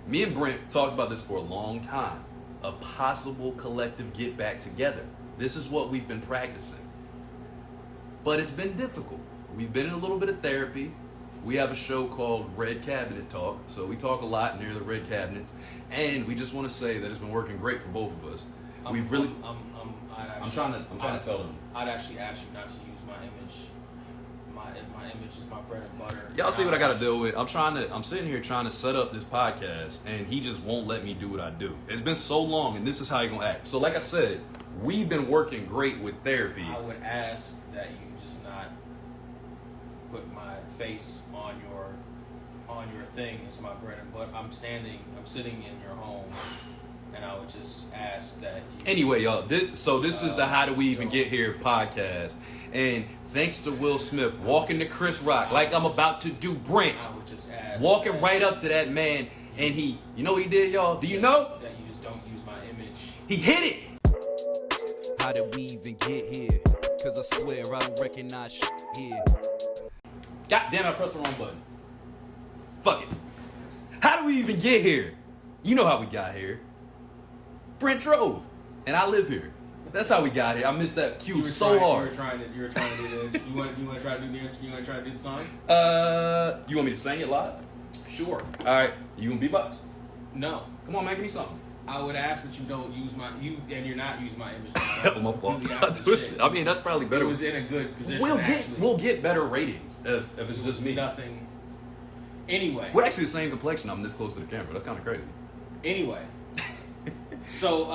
Me and Brent talked about this for a long time. A possible collective get back together. This is what we've been practicing. But it's been difficult. We've been in a little bit of therapy. We have a show called Red Cabinet Talk. So we talk a lot near the Red Cabinets. And we just want to say that it's been working great for both of us. I'm trying to tell them. I'd actually ask you not to use my image. My image is my bread and butter. Y'all see what I got to deal with? I'm sitting here trying to set up this podcast, and he just won't let me do what I do. It's been so long, and this is how you're gonna act. So, like I said, we've been working great with therapy. I would ask that you just not put my face on your thing. It's my bread and butter. I'm sitting in your home. And I would just ask that. Anyway, y'all. This is the How Do We Even Get Here podcast, and thanks to Will Smith walking to Chris Rock like I'm about to do Brent, I would just ask walking right up to that man, and you know what he did, y'all? Do you know that you just don't use my image? He hit it. How did we even get here? Cause I swear I don't recognize shit here. God damn! I pressed the wrong button. Fuck it. How do we even get here? You know how we got here. Brent drove, and I live here. That's how we got here. I missed that cue so hard. You were trying to do this. You want to try to do the song? You want me to sing it live? Sure. All right. You gonna beatbox? No. Come on, man. Give me something. I would ask that you don't use and you're not using my image. My fault. I twisted. I mean, that's probably better. It was in a good position. We'll get better ratings if it's just me. Nothing. Anyway, we're actually the same complexion. I'm this close to the camera. That's kind of crazy. Anyway. So,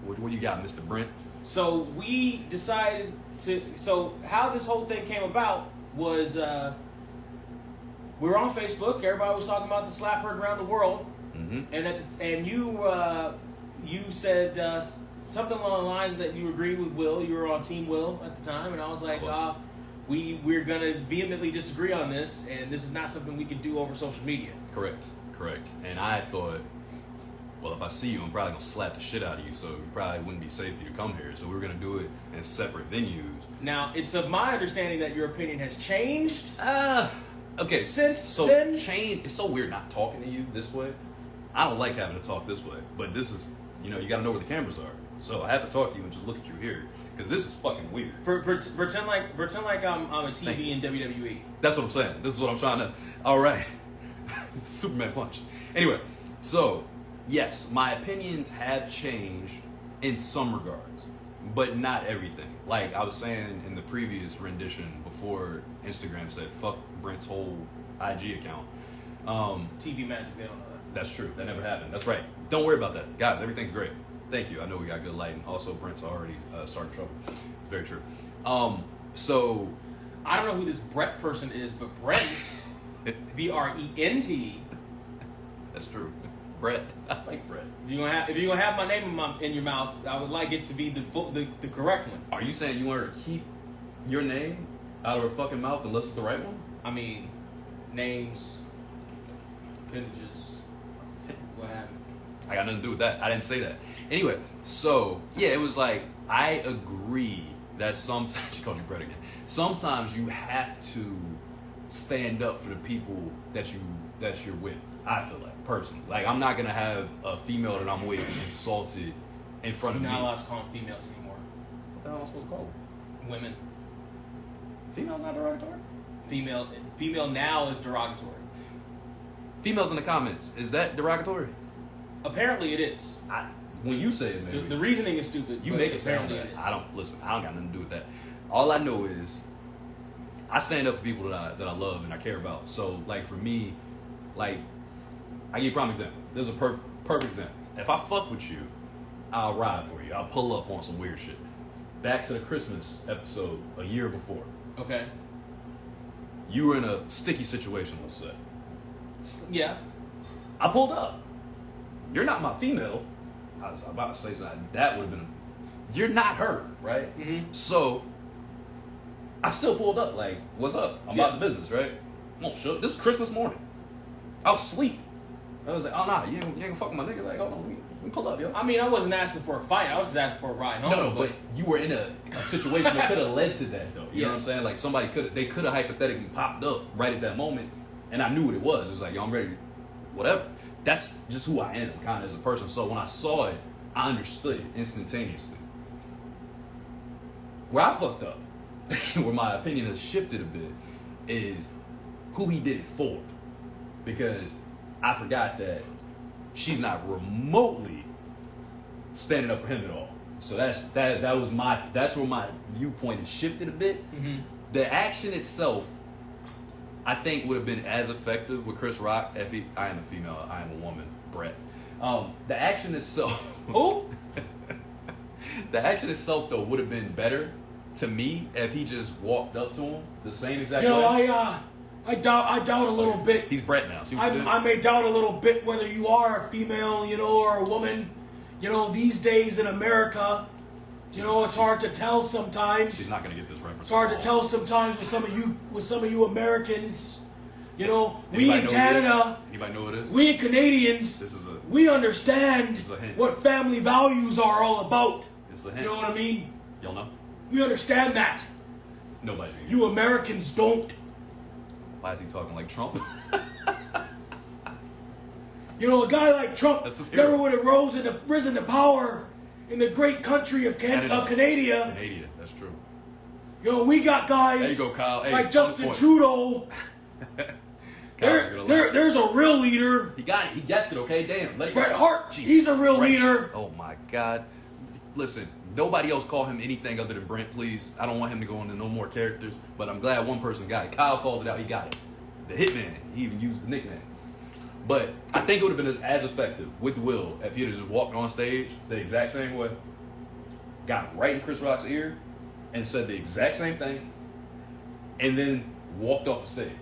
what you got, Mr. Brent? So we decided to. So how this whole thing came about was we were on Facebook. Everybody was talking about the slap heard around the world, and you said something along the lines that you agreed with Will. You were on Team Will at the time, and I was like, we're gonna vehemently disagree on this, and this is not something we can do over social media. Correct. And I thought, well, if I see you, I'm probably going to slap the shit out of you, so it probably wouldn't be safe for you to come here. So we were going to do it in separate venues. Now, it's of my understanding that your opinion has changed. Okay. Since then? It's so weird not talking to you this way. I don't like having to talk this way. But this is, you got to know where the cameras are. So I have to talk to you and just look at you here. Because this is fucking weird. Pretend like I'm a TV in WWE. That's what I'm saying. This is what I'm trying to... All right. Superman punch. Anyway, so... Yes, my opinions have changed in some regards, but not everything. Like I was saying in the previous rendition before Instagram said, fuck Brent's whole IG account. TV magic, they don't know that. That's true. That never happened. That's right. Don't worry about that. Guys, everything's great. Thank you. I know we got good lighting. Also, Brent's already starting trouble. It's very true. So... I don't know who this Brent person is, but Brent, B-R-E-N-T. That's true. Brett. I like Brett. If you're gonna have my name in your mouth, I would like it to be the correct one. Are you saying you want her to keep your name out of her fucking mouth unless it's the right one? I mean, names, appendages, what have you. I got nothing to do with that. I didn't say that. Anyway, so yeah, it was like I agree that sometimes she called you Brett again. Sometimes you have to stand up for the people that you're with. I feel like, personally. Like, I'm not going to have a female that I'm with insulted in front of me. You're not allowed to call them females anymore. What the hell am I supposed to call them? Women. Female's not derogatory? Female now is derogatory. Females in the comments, is that derogatory? Apparently it is. When you say it, man. The reasoning is stupid. You make it sound apparently bad. I don't got nothing to do with that. All I know is I stand up for people that I love and I care about. So, like, for me, like, I give you a prime example. This is a perfect example. If I fuck with you, I'll ride for you. I'll pull up on some weird shit. Back to the Christmas episode a year before. Okay. You were in a sticky situation, let's say. Yeah. I pulled up. You're not my female. I was about to say something. That would have been... You're not her, right? Mm-hmm. So, I still pulled up. Like, what's up? I'm about the business, right? I'm shook. This is Christmas morning. I was asleep. I was like, oh, nah, you ain't gonna fuck with my nigga. Like, hold on, let me pull up, yo. I mean, I wasn't asking for a fight. I was just asking for a ride home. No, but you were in a situation that could have led to that, though. You know what I'm saying? Like, they could have hypothetically popped up right at that moment, and I knew what it was. It was like, yo, I'm ready, whatever. that's just who I am, kind of as a person. So when I saw it, I understood it instantaneously. Where I fucked up, where my opinion has shifted a bit, is who he did it for. Because I forgot that she's not remotely standing up for him at all. So that's where my viewpoint has shifted a bit. Mm-hmm. The action itself, I think, would have been as effective with Chris Rock if I am a female, I am a woman, Brent. The action itself, the action itself though would have been better to me if he just walked up to him the same exact way. I doubt a little bit. He's Brent now. I may doubt a little bit whether you are a female, or a woman. These days in America, it's hard to tell sometimes. She's not going to get this reference. It's hard to tell sometimes with some of you Americans. We in know Canada, anybody know what it is? We in Canadians, we understand what family values are all about. It's a hint. You know what I mean? Y'all know? We understand that. Nobody's gonna You Americans don't. Why is he talking like Trump? A guy like Trump never would have risen to power in the great country of Canada. Canada, that's true. We got guys there you go, Kyle. Hey, like Justin Trudeau. There's a real leader. He got it. He guessed it, okay? Damn. Bret Hart, he's a real leader. Oh, my God. Listen, nobody else call him anything other than Brent, please. I don't want him to go into no more characters, but I'm glad one person got it. Kyle called it out. He got it. The Hitman. He even used the nickname. But I think it would have been as effective with Will if he had just walked on stage the exact same way, got right in Chris Rock's ear, and said the exact same thing, and then walked off the stage.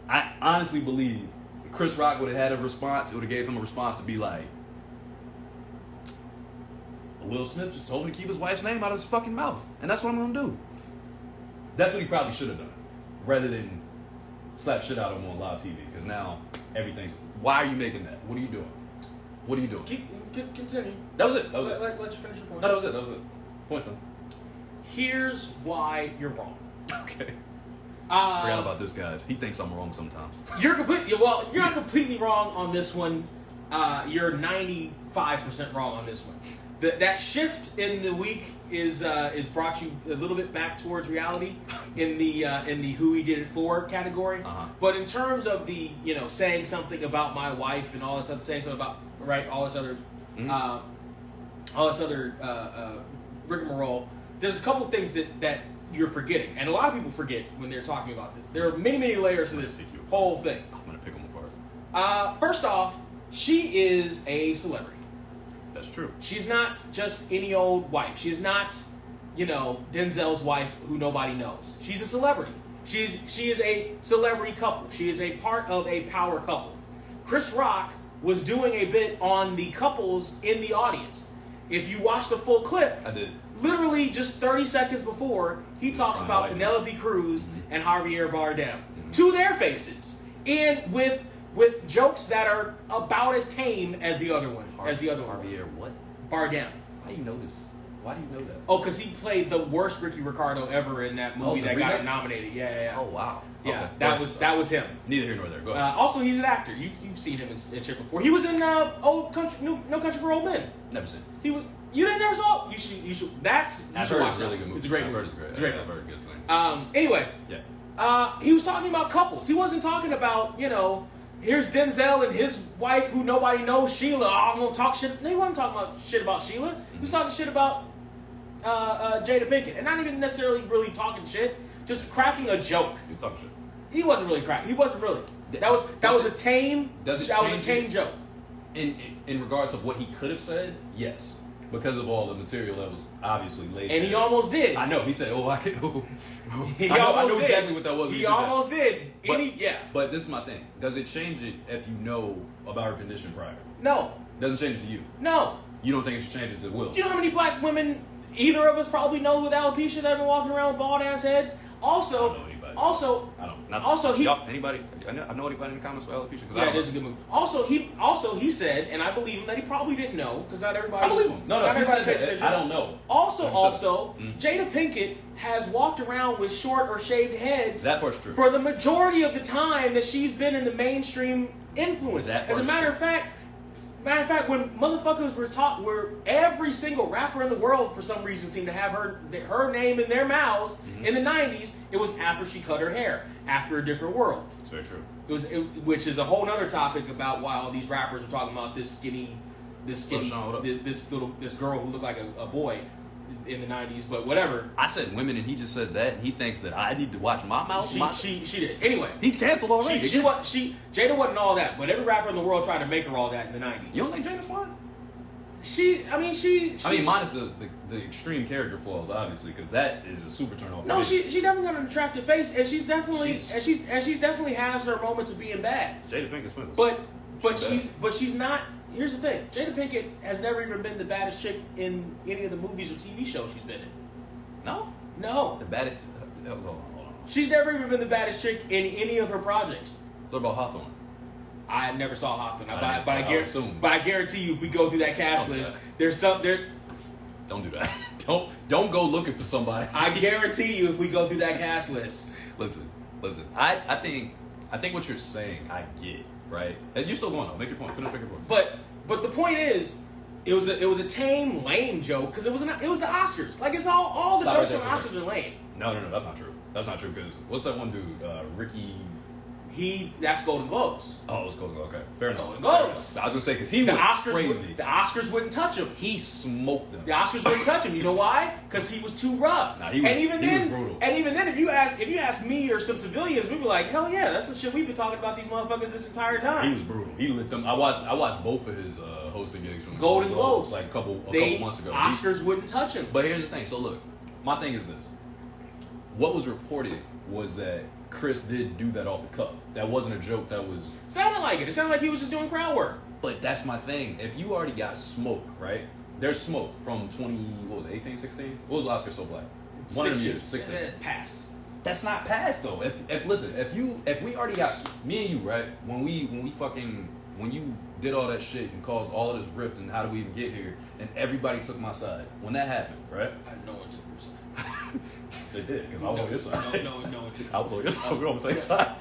I honestly believe if Chris Rock would have had a response, it would have gave him a response to be like, Will Smith just told me to keep his wife's name out of his fucking mouth, and that's what I'm gonna do. That's what he probably should have done, rather than slap shit out of him on live TV, because now everything's... Why are you making that? What are you doing? What are you doing? Continue. That was it. Let you finish your point. No, that was it. Points done. Here's why you're wrong. Okay. Forgot about this, guys. He thinks I'm wrong sometimes. You're not completely wrong on this one. You're 95% wrong on this one. That shift in the week is brought you a little bit back towards reality in the who he did it for category. Uh-huh. But in terms of the saying something about my wife and all this other, saying something about all this other rigmarole, there's a couple of things that you're forgetting, and a lot of people forget when they're talking about this. There are many layers to this whole thing. I'm gonna pick them apart. First off, she is a celebrity. That's true. She's not just any old wife. She's not, Denzel's wife who nobody knows. She's a celebrity. She is a celebrity couple. She is a part of a power couple. Chris Rock was doing a bit on the couples in the audience. If you watch the full clip, I did. Literally just 30 seconds before, he talks about Penelope Cruz and Javier Bardem to their faces, and with jokes that are about as tame as the other one. Javier what? Bardem. How do you know this? Why do you know that? Oh, because he played the worst Ricky Ricardo ever in that movie that got him nominated. Yeah. Oh wow. Yeah, okay. that was him. Neither here nor there. Go ahead. Also, he's an actor. You've seen him in shit before. He was in No Country for Old Men. Never seen. He was. You didn't never saw it? You should. I've heard it's a really good movie. It's a great movie. It's great. I've heard good thing. Anyway. Yeah. He was talking about couples. He wasn't talking about here's Denzel and his wife who nobody knows, Sheila. Oh, I'm gonna talk shit. He wasn't talking about shit about Sheila. He was talking shit about Jada Pinkett, and not even necessarily really talking shit, just cracking a joke. He was talking shit. He wasn't really cracking. He wasn't really. That was a tame. That was a tame joke. In regards of what he could have said, yes, because of all the material that was obviously laid. And he almost did. I know. He said, "Oh, I can." I know exactly what that was. He almost did. But this is my thing. Does it change it if you know about her condition prior? No. Doesn't change it to you. No. You don't think it should change it to Will? Do you know how many black women either of us probably know with alopecia that have been walking around with bald ass heads? Also, I don't know anybody. Anybody? I know anybody in the comments with alopecia? Yeah, it is a good movie. Also, he said, and I believe him that he probably didn't know because not everybody. I believe him. No, he said that. I don't know. Also, Jada Pinkett has walked around with short or shaved heads. That part's true. For the majority of the time that she's been in the mainstream influence. As a matter of fact, Matter of fact, when motherfuckers where every single rapper in the world for some reason seemed to have her name in their mouths in the 90s, it was after she cut her hair, after A Different World. It's very true. Which is a whole nother topic about why all these rappers are talking about this girl who looked like a boy in the 90s, but whatever. I said women, and he just said that, and he thinks that I need to watch my mouth. She did. Anyway, he's canceled already. Jada wasn't all that, but every rapper in the world tried to make her all that in the 90s. You don't think Jada's fine? I mean, minus the extreme character flaws, obviously, because that is a super turn off. No, she definitely got an attractive face, and she's definitely definitely has her moments of being bad. Jada Pinkett Smith. But she's not. Here's the thing: Jada Pinkett has never even been the baddest chick in any of the movies or TV shows she's been in. No. The baddest. Hold on. She's never even been the baddest chick in any of her projects. What about Hawthorne? I never saw Hawthorne, but I guarantee you, if we go through that cast list, there's some there. Don't do that. Don't go looking for somebody. I guarantee you, if we go through that cast list. Listen. I think what you're saying, I get, right? And you're still going on. Make your point. Finish making your point. But the point is, it was a tame, lame joke because it was the Oscars. Like, it's all the jokes on the Oscars are lame. No, that's not true. That's not true because what's that one dude? Ricky. That's Golden Globes. Oh, it's Golden Globes. Okay, fair enough. Golden Globes. I was gonna say because he was crazy. The Oscars wouldn't touch him. He smoked them. The Oscars wouldn't touch him. You know why? Because he was too rough. Nah, he was brutal. And even then, if you ask me or some civilians, we'd be like, hell yeah, that's the shit we've been talking about these motherfuckers this entire time. He was brutal. He lit them. I watched both of his hosting gigs from Golden Globes like a couple months ago. Oscars wouldn't touch him. But here's the thing. So look, my thing is this. What was reported was that Chris did do that off the cuff. That wasn't a joke. That was... Sounded like it. It sounded like he was just doing crowd work. But that's my thing. If you already got smoke, right? There's smoke from 18, 16? What was Oscar So Black? 16. 16. Passed. That's not passed though. If we already got me and you, right? When you did all that shit and caused all of this rift and how do we even get here, and everybody took my side. When that happened, right? No one took your side. They did, because I was on your side. No one took. I was on your side. We were on the same side.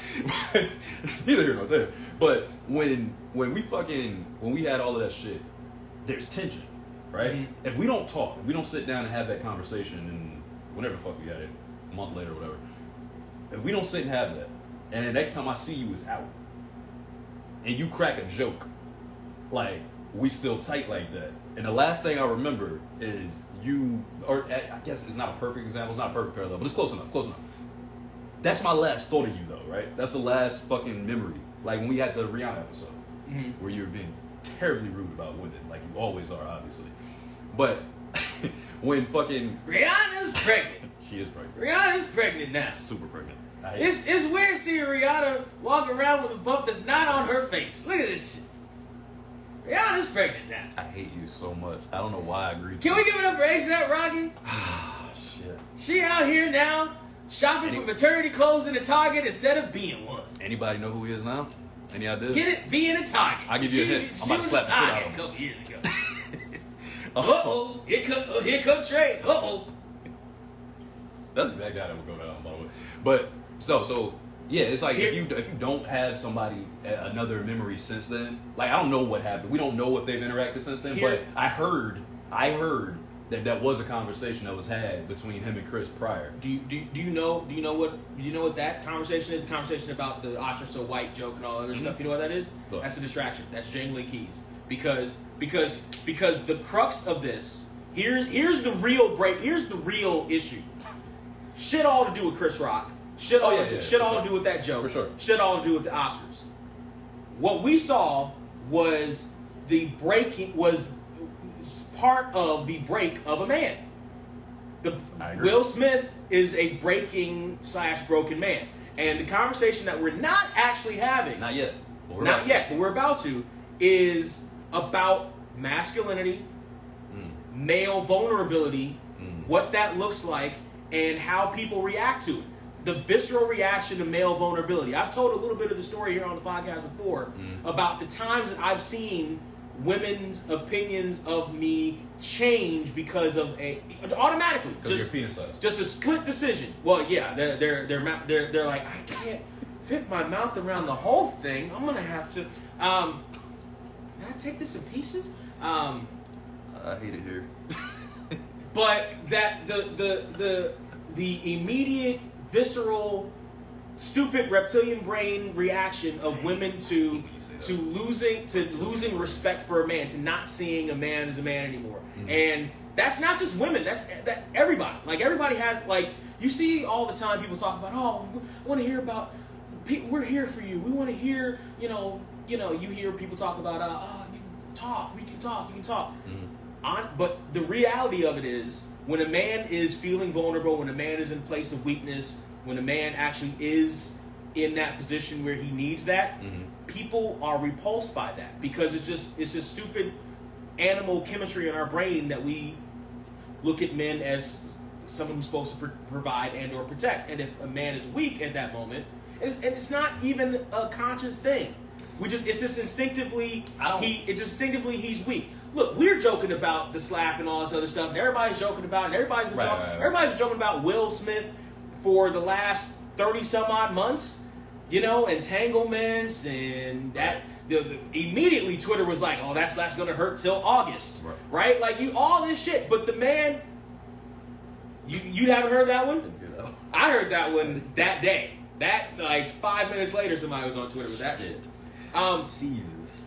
Neither here nor there. But when we had all of that shit, there's tension, right? Mm-hmm. If we don't talk, if we don't sit down and have that conversation, and whenever the fuck we had it, a month later or whatever, if we don't sit and have that, and the next time I see you is out, and you crack a joke, like, we still tight like that. And the last thing I remember is you, or I guess it's not a perfect example, it's not a perfect parallel, but it's close enough. That's my last thought of you though, right? That's the last fucking memory. Like when we had the Rihanna episode, where you were being terribly rude about women, like you always are, obviously. But when fucking... Rihanna's pregnant. She is pregnant. Rihanna's pregnant now. Super pregnant. It's weird seeing Rihanna walk around with a bump that's not on her face. Look at this shit. Rihanna's pregnant now. I hate you so much. I don't know why I agreed. Can we give it up for A$AP Rocky? Shit. She out here now shopping for maternity clothes in a Target instead of being one. Anybody know who he is now? Any ideas? Get it? Be in a Target. I'll give you a hint. I'm about to slap the shit out of him. A couple years ago. Uh-oh. Here come Trey. Uh-oh. That's exactly how that would go down, by the way. But, so yeah, it's like if you don't have somebody, another memory since then, like I don't know what happened. We don't know if they've interacted since then, but I heard that was a conversation that was had between him and Chris prior. Do you know what that conversation is? The conversation about the Oscar So White joke and all other stuff. You know what that is? Look. That's a distraction. That's jangling keys. Because the crux of this, here's the real break. Here's the real issue. Shit all to do with Chris Rock. Shit all to do with that joke. For sure. Shit all to do with the Oscars. What we saw was part of the break of a man. Will Smith is a breaking/broken man. And the conversation that we're not actually having, not yet, but we're about to, is about masculinity, male vulnerability, what that looks like, and how people react to it. The visceral reaction to male vulnerability. I've told a little bit of the story here on the podcast before about the times that I've seen women's opinions of me change because of automatically just your penis size. Just a split decision. Well, yeah, they're like, I can't fit my mouth around the whole thing. I'm gonna have to. can I take this in pieces? I hate it here. But that the immediate visceral stupid reptilian brain reaction of women to losing respect for a man, to not seeing a man as a man anymore. Mm-hmm. And that's not just women, that everybody. Like everybody has, like, you see all the time people talk about, oh, I want to hear about people, we're here for you. We want to hear, you hear people talk about you can talk. Mm-hmm. But the reality of it is, when a man is feeling vulnerable, when a man is in a place of weakness, when a man actually is in that position where he needs that, mm-hmm. people are repulsed by that, because it's just stupid animal chemistry in our brain that we look at men as someone who's supposed to provide and or protect. And if a man is weak at that moment, it's not even a conscious thing. It's just instinctively he's weak. Look, we're joking about the slap and all this other stuff, and everybody's joking about it, and everybody's been everybody's joking about Will Smith for the last 30 some odd months, entanglements, and that immediately Twitter was like, oh, that slap's gonna hurt till August, right? Like, all this shit, but the man, you haven't heard that one? I heard that one that day. That, like, 5 minutes later, somebody was on Twitter with that shit. Jesus.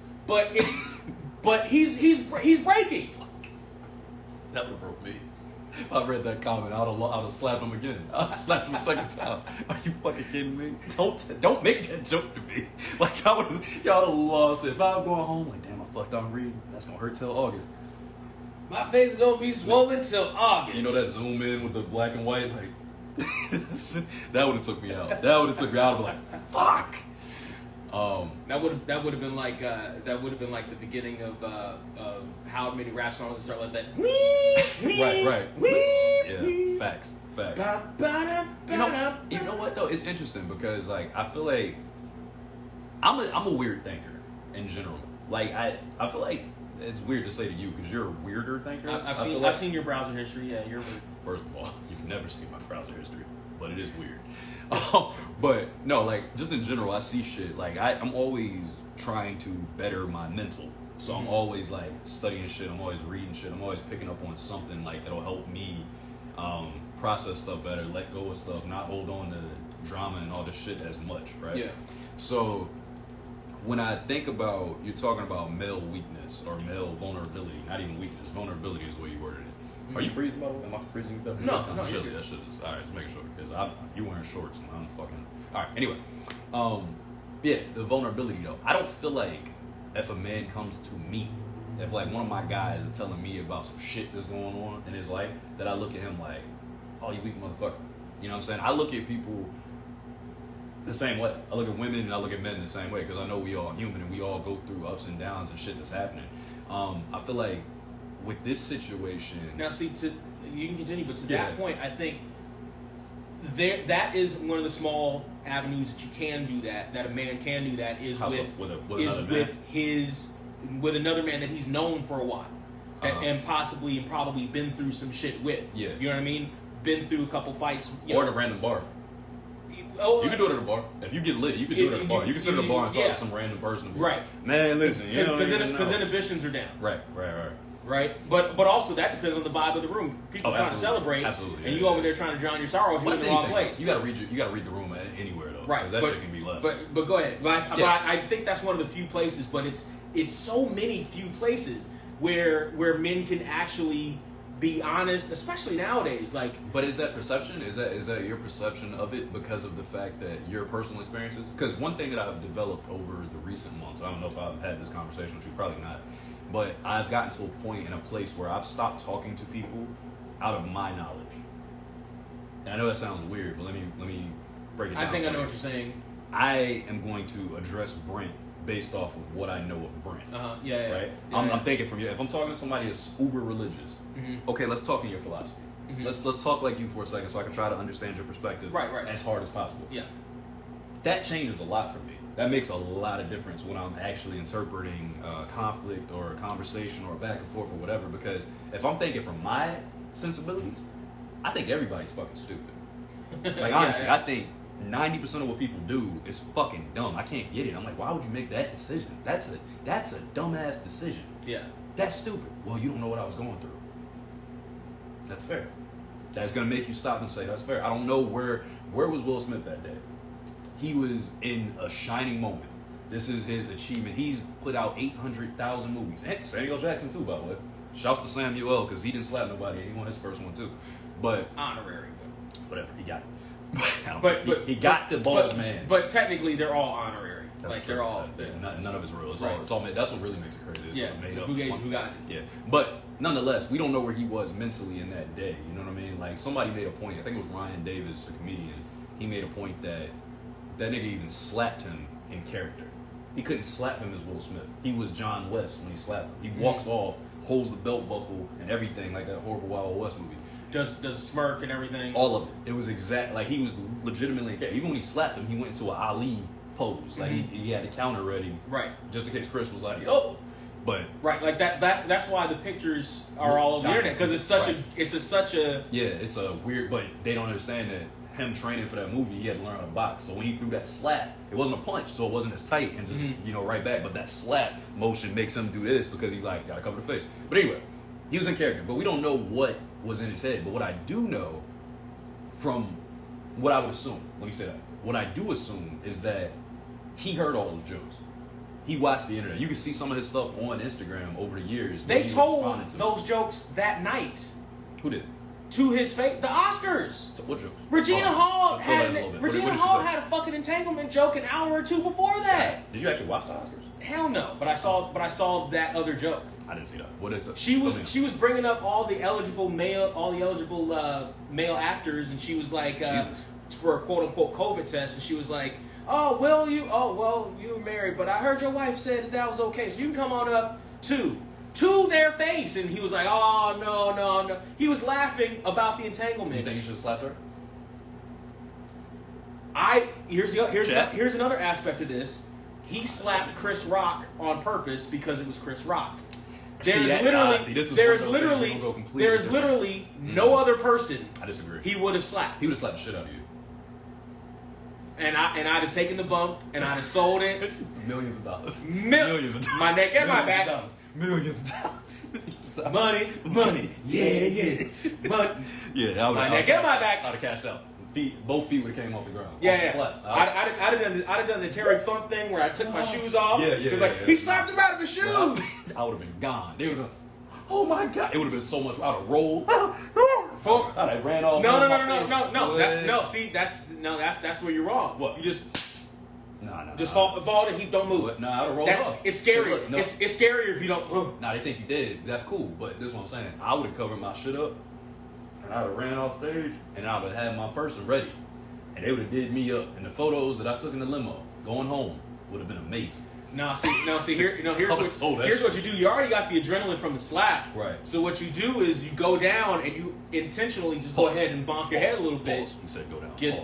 But he's breaking. That would have broke me. If I read that comment, I would have slapped him again. I would have slapped him a second time. Are you fucking kidding me? Don't make that joke to me. Like, y'all would have lost it. If I was going home, like, damn, I fucked on reading. That's gonna hurt till August. My face is gonna be swollen till August. You know that zoom in with the black and white, like that would have took me out. That would have took me out. I'd be like, fuck. That would have been like the beginning of how many rap songs that start like that. Right. Yeah, facts. You know what though? It's interesting because, like, I feel like I'm a weird thinker in general. Like, I feel like it's weird to say to you because you're a weirder thinker. I've seen your browser history. Yeah, you're weird. First of all, you've never seen my browser history, but it is weird. But no, like, just in general, I see shit. Like, I'm always trying to better my mental. So I'm always, like, studying shit. I'm always reading shit. I'm always picking up on something, like, that'll help me process stuff better, let go of stuff, not hold on to drama and all this shit as much, right? Yeah. So when I think about, you're talking about male weakness or male vulnerability, not even weakness, vulnerability is the way you worded it. Are you freezing, by the way? Am I freezing you? No, that shit is. All right, just making sure, because you wearing shorts and I'm fucking. All right, anyway. Yeah, the vulnerability though. I don't feel like if a man comes to me, if like one of my guys is telling me about some shit that's going on in his life, that I look at him like, oh, you weak motherfucker. You know what I'm saying? I look at people the same way. I look at women and I look at men the same way, because I know we all human and we all go through ups and downs and shit that's happening. I feel like with this situation. Now, see, you can continue, but to that point, I think that is one of the small avenues that you can do that a man can do that is with another man that he's known for a while, and probably been through some shit with. Yeah, you know what I mean? Been through a couple fights, or at a random bar. You can do it at a bar. If you get lit, you can do it at a bar. You can sit at a bar and talk to some random person. Right. Man, listen. Because inhibitions are down. Right. But also that depends on the vibe of the room. People trying to celebrate. Absolutely. And you over there trying to drown your sorrows. You're in the wrong place. You gotta read the room anywhere though. Right. Because that shit can be left. But go ahead. But I think that's one of the few places. But it's so many few places where men can actually be honest, especially nowadays. Like, but is that perception? Is that your perception of it because of the fact that your personal experiences? Because one thing that I've developed over the recent months, I don't know if I've had this conversation with you, probably not, but I've gotten to a point in a place where I've stopped talking to people out of my knowledge. And I know that sounds weird, but let me break it down. I think I know what you're saying. I am going to address Brent based off of what I know of Brent. Right? Yeah, I'm thinking from you. If I'm talking to somebody that's uber religious, okay, let's talk in your philosophy. Let's talk like you for a second, so I can try to understand your perspective as hard as possible. Yeah, that changes a lot for me. That makes a lot of difference when I'm actually interpreting conflict or a conversation or a back and forth or whatever. Because if I'm thinking from my sensibilities, I think everybody's fucking stupid. Like honestly, I think 90% of what people do is fucking dumb. I can't get it. I'm like, why would you make that decision? That's a dumbass decision. Yeah. That's stupid. Well, you don't know what I was going through. That's fair. That's gonna make you stop and say, that's fair. I don't know where was Will Smith that day. He was in a shining moment. This is his achievement. He's put out 800,000 movies. And Samuel Jackson too, by the way. Shouts to Samuel, because he didn't slap nobody. He won his first one too. But honorary, but whatever, he got it. But he got the bald man. But technically, they're all honorary. That's like true. they're all. None of it's real. It's right. all made. That's what really makes it crazy. Yeah. Who got it? Yeah. But nonetheless, we don't know where he was mentally in that day. You know what I mean? Like somebody made a point. I think it was Ryan Davis, a comedian. He made a point that nigga even slapped him in character. He couldn't slap him as Will Smith. He was John West when he slapped him. He walks off, holds the belt buckle and everything, like that horrible Wild West movie. Does a smirk and everything. All of it. It was exact. Like he was legitimately in character. Even when he slapped him, he went into an Ali pose. Like he had the counter ready, right? Just in case Chris was like, "Yo," but right, like that. That's why the pictures are all over the internet, because it's such a yeah, it's a weird. But they don't understand that him training for that movie, he had to learn how to box. So when he threw that slap, it wasn't a punch, so it wasn't as tight and just right back. But that slap motion makes him do this because he's like gotta cover the face. But anyway, he was in character, but we don't know what was in his head. But what I do know, from what I would assume, let me say that. What I do assume is that he heard all those jokes. He watched the internet. You can see some of his stuff on Instagram over the years. They told those jokes that night. Who did? To his face, the Oscars. What jokes? Regina Hall had Hall had a fucking entanglement joke an hour or two before that. Did you actually watch the Oscars? Hell no, but I saw that other joke. I didn't see that. What is it? She was bringing up all the eligible male actors, and she was like for a quote unquote COVID test, and she was like, you were married, but I heard your wife said that was okay, so you can come on up to their face. And he was like, oh no. He was laughing about the entanglement. You think you should have slapped her? Here's another aspect of this. He slapped Chris Rock on purpose because it was Chris Rock. There is literally no other person. I disagree. He would have slapped. He would have slapped the shit out of you. And I'd have taken the bump and I'd have sold it. Millions of dollars. Millions of dollars. My neck and my back. Millions of dollars. Money. Yeah. Money. Yeah, my neck and my back. I'd have cashed out. Both feet would have came off the ground. Yeah. I'd have done the Terry Funk thing where I took my shoes off. Yeah. He slapped him out of his shoes. I would have been gone. They would have. Oh my God! It would have been so much. I'd have rolled. I'd have ran off. No. That's where you're wrong. What? You just. No. Just fall in the heap, don't move. No, I'd have rolled off. It's scary. It's scarier if you don't move. Nah, they think you did. That's cool, but this is what I'm saying. I would have covered my shit up, and I'd have ran off stage, and I would have had my person ready, and they would have did me up. And the photos that I took in the limo going home would have been amazing. Here's what you do. You already got the adrenaline from the slap. Right. So what you do is you go down and you intentionally just go ahead and bonk your head a little bit. You said go down. Get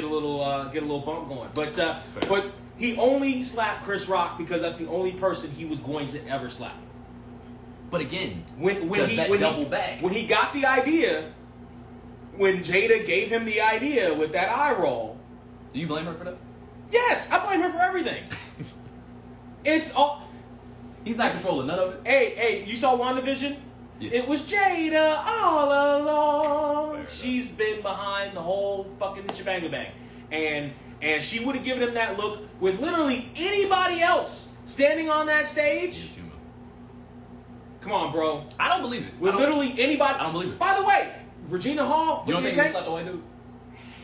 a little bump going. But he only slapped Chris Rock because that's the only person he was going to ever slap. But again, when he got the idea, when Jada gave him the idea with that eye roll. Do you blame her for that? Yes, I blame her for everything. It's all. He's not controlling none of it. Hey, you saw WandaVision? Yeah. It was Jada all along. She's been behind the whole fucking shebang bang. And she would have given him that look with literally anybody else standing on that stage. He's human. Come on, bro. I don't believe it. With literally anybody. I don't believe it. By the way, Regina Hall. You don't think he slapped the white dude?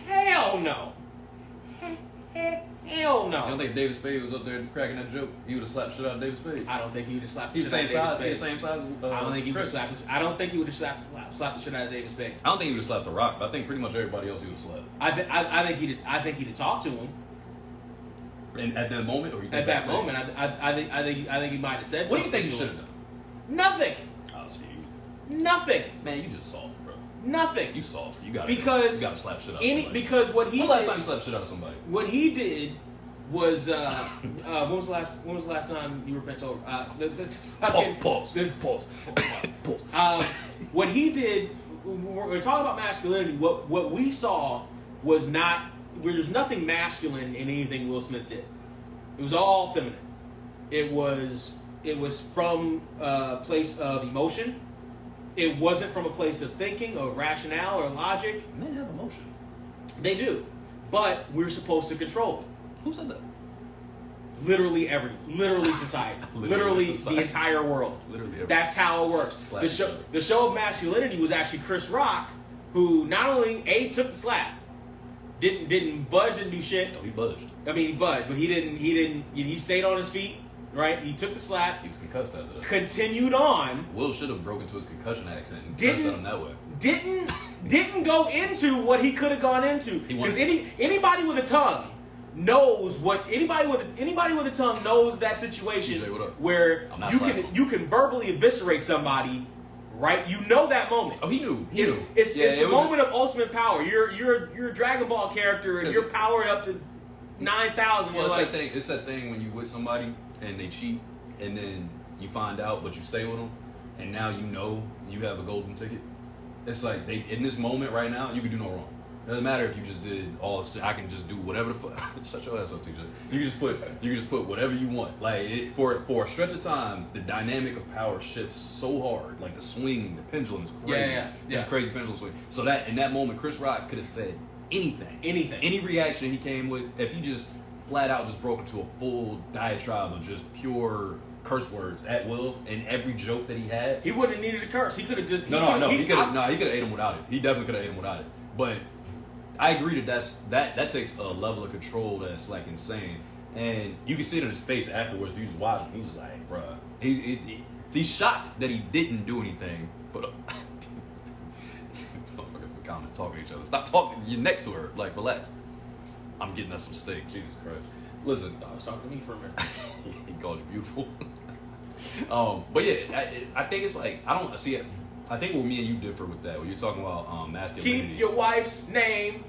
Hell no. Hell no. You don't think David Spade was up there cracking that joke? He would have slapped shit out of David Spade. I don't think he would have slapped the shit out of David Spade. He's the same size as I don't think he would have slapped. I don't think he would have slapped the shit out of David Spade. I don't think he would have slapped The Rock, but I think pretty much everybody else he would have slapped. I think he'd have talked to him. And at that moment, or you think at that moment, I think he might have said. What do you think he should have done? Nothing. Oh, see. Nothing. Man, you just soft, bro. Nothing. You soft. You gotta slap shit out of somebody. Because what he when last time you slapped shit out of somebody? What he did was when was the last time you were bent over? Pause. What he did, we're talking about masculinity. What we saw was not there's nothing masculine in anything Will Smith did. It was all feminine. It was from a place of emotion. It wasn't from a place of thinking or rationale or logic. Men have emotion. They do, but we're supposed to control it. Who said that? Literally society. Literally society. The entire world. Literally everything. That's how it works. The show of masculinity was actually Chris Rock, who not only took the slap, didn't budge, didn't do shit. No, he budged. I mean, he budged, but he stayed on his feet, right? He took the slap. He was concussed after that. Continued on. Will should have broken into his concussion accent and cursed at him that way. Didn't go into what he could have gone into. Because anybody with a tongue knows anybody with a tongue knows that situation where you can verbally eviscerate somebody, right? You know that moment. Oh, he knew. It's the moment of ultimate power. You're a Dragon Ball character and you're powered up to 9,000. Well, it's that thing when you with somebody and they cheat and then you find out but you stay with them and now you know you have a golden ticket. It's like in this moment right now you can do no wrong. It doesn't matter if you just did all this. I can just do whatever the fuck. Shut your ass up, TJ. You can just put whatever you want. Like for a stretch of time, the dynamic of power shifts so hard. Like the swing, the pendulum is crazy. Yeah. It's a crazy pendulum swing. So that in that moment, Chris Rock could have said anything, any reaction he came with. If he just flat out just broke into a full diatribe of just pure curse words at will, and every joke that he had, he wouldn't have needed to curse. He could have just he could have ate him without it. He definitely could have ate him without it. But I agree that takes a level of control that's like insane, and you can see it in his face afterwards. If you just watch him, he's like, bruh, he's shocked that he didn't do anything. But these motherfuckers in the comments talking to each other. Stop talking. You're next to her. Like, relax. I'm getting us some steak. Jesus Christ. Listen, I was talking to me for a minute. he called you beautiful. But yeah, I think it's like I don't see it. I think what me and you differ with that. When you're talking about masculinity. Keep your wife's name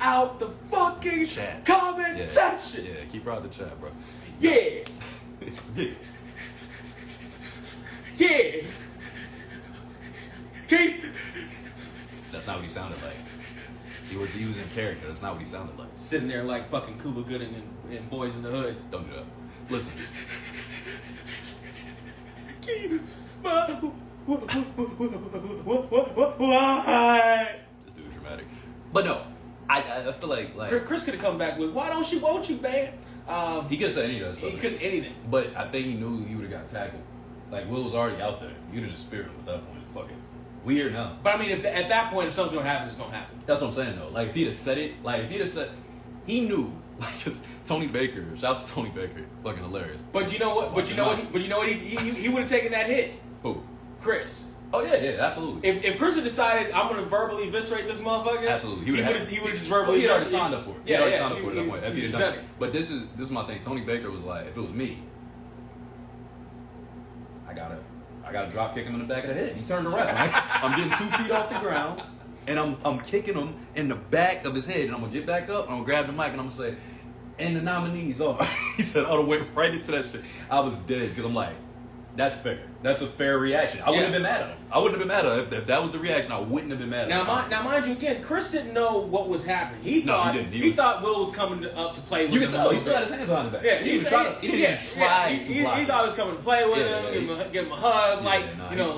out the fucking chat. Comment section. Yeah, keep her out the chat, bro. Yeah. Yeah. Keep. That's not what he sounded like. He was in character. That's not what he sounded like. Sitting there like fucking Cuba Gooding and Boys in the Hood. Don't do that. Listen. Keep my. This dude's dramatic. But no, I feel like Chris could have come back with, won't you, man? He could have said any of that stuff. He could anything. But I think he knew he would have got tackled. Like, Will was already out there. You could have just speared him at that point. Fucking weird now. But I mean, at that point, if something's gonna happen, it's gonna happen. That's what I'm saying though. Like, if he'd have said it, he knew. Like, 'cause Tony Baker, shouts to Tony Baker, fucking hilarious. But you know what? He would have taken that hit. Who? Chris. Oh yeah, absolutely. If Chris had decided I'm gonna verbally eviscerate this motherfucker, absolutely, he would have just verbally. He already signed up for it. He already signed up for it at that point. If he had done it. But this is my thing. Tony Baker was like, if it was me, I gotta drop kick him in the back of the head. He turned around. I'm getting 2 feet off the ground, and I'm kicking him in the back of his head, and I'm gonna get back up, and I'm gonna grab the mic, and I'm gonna say, and the nominees are. He said, "Oh, wait right into that shit." I was dead because I'm like, that's fair. That's a fair reaction. I wouldn't have been mad at him. I wouldn't have been mad at him if that was the reaction. I wouldn't have been mad at him. Now, mind you, again, Chris didn't know what was happening. He thought Will was coming up to play with him. You can tell he still had his hand behind the back. Yeah, he didn't even try to block. He thought he was coming to play with him, give him a hug,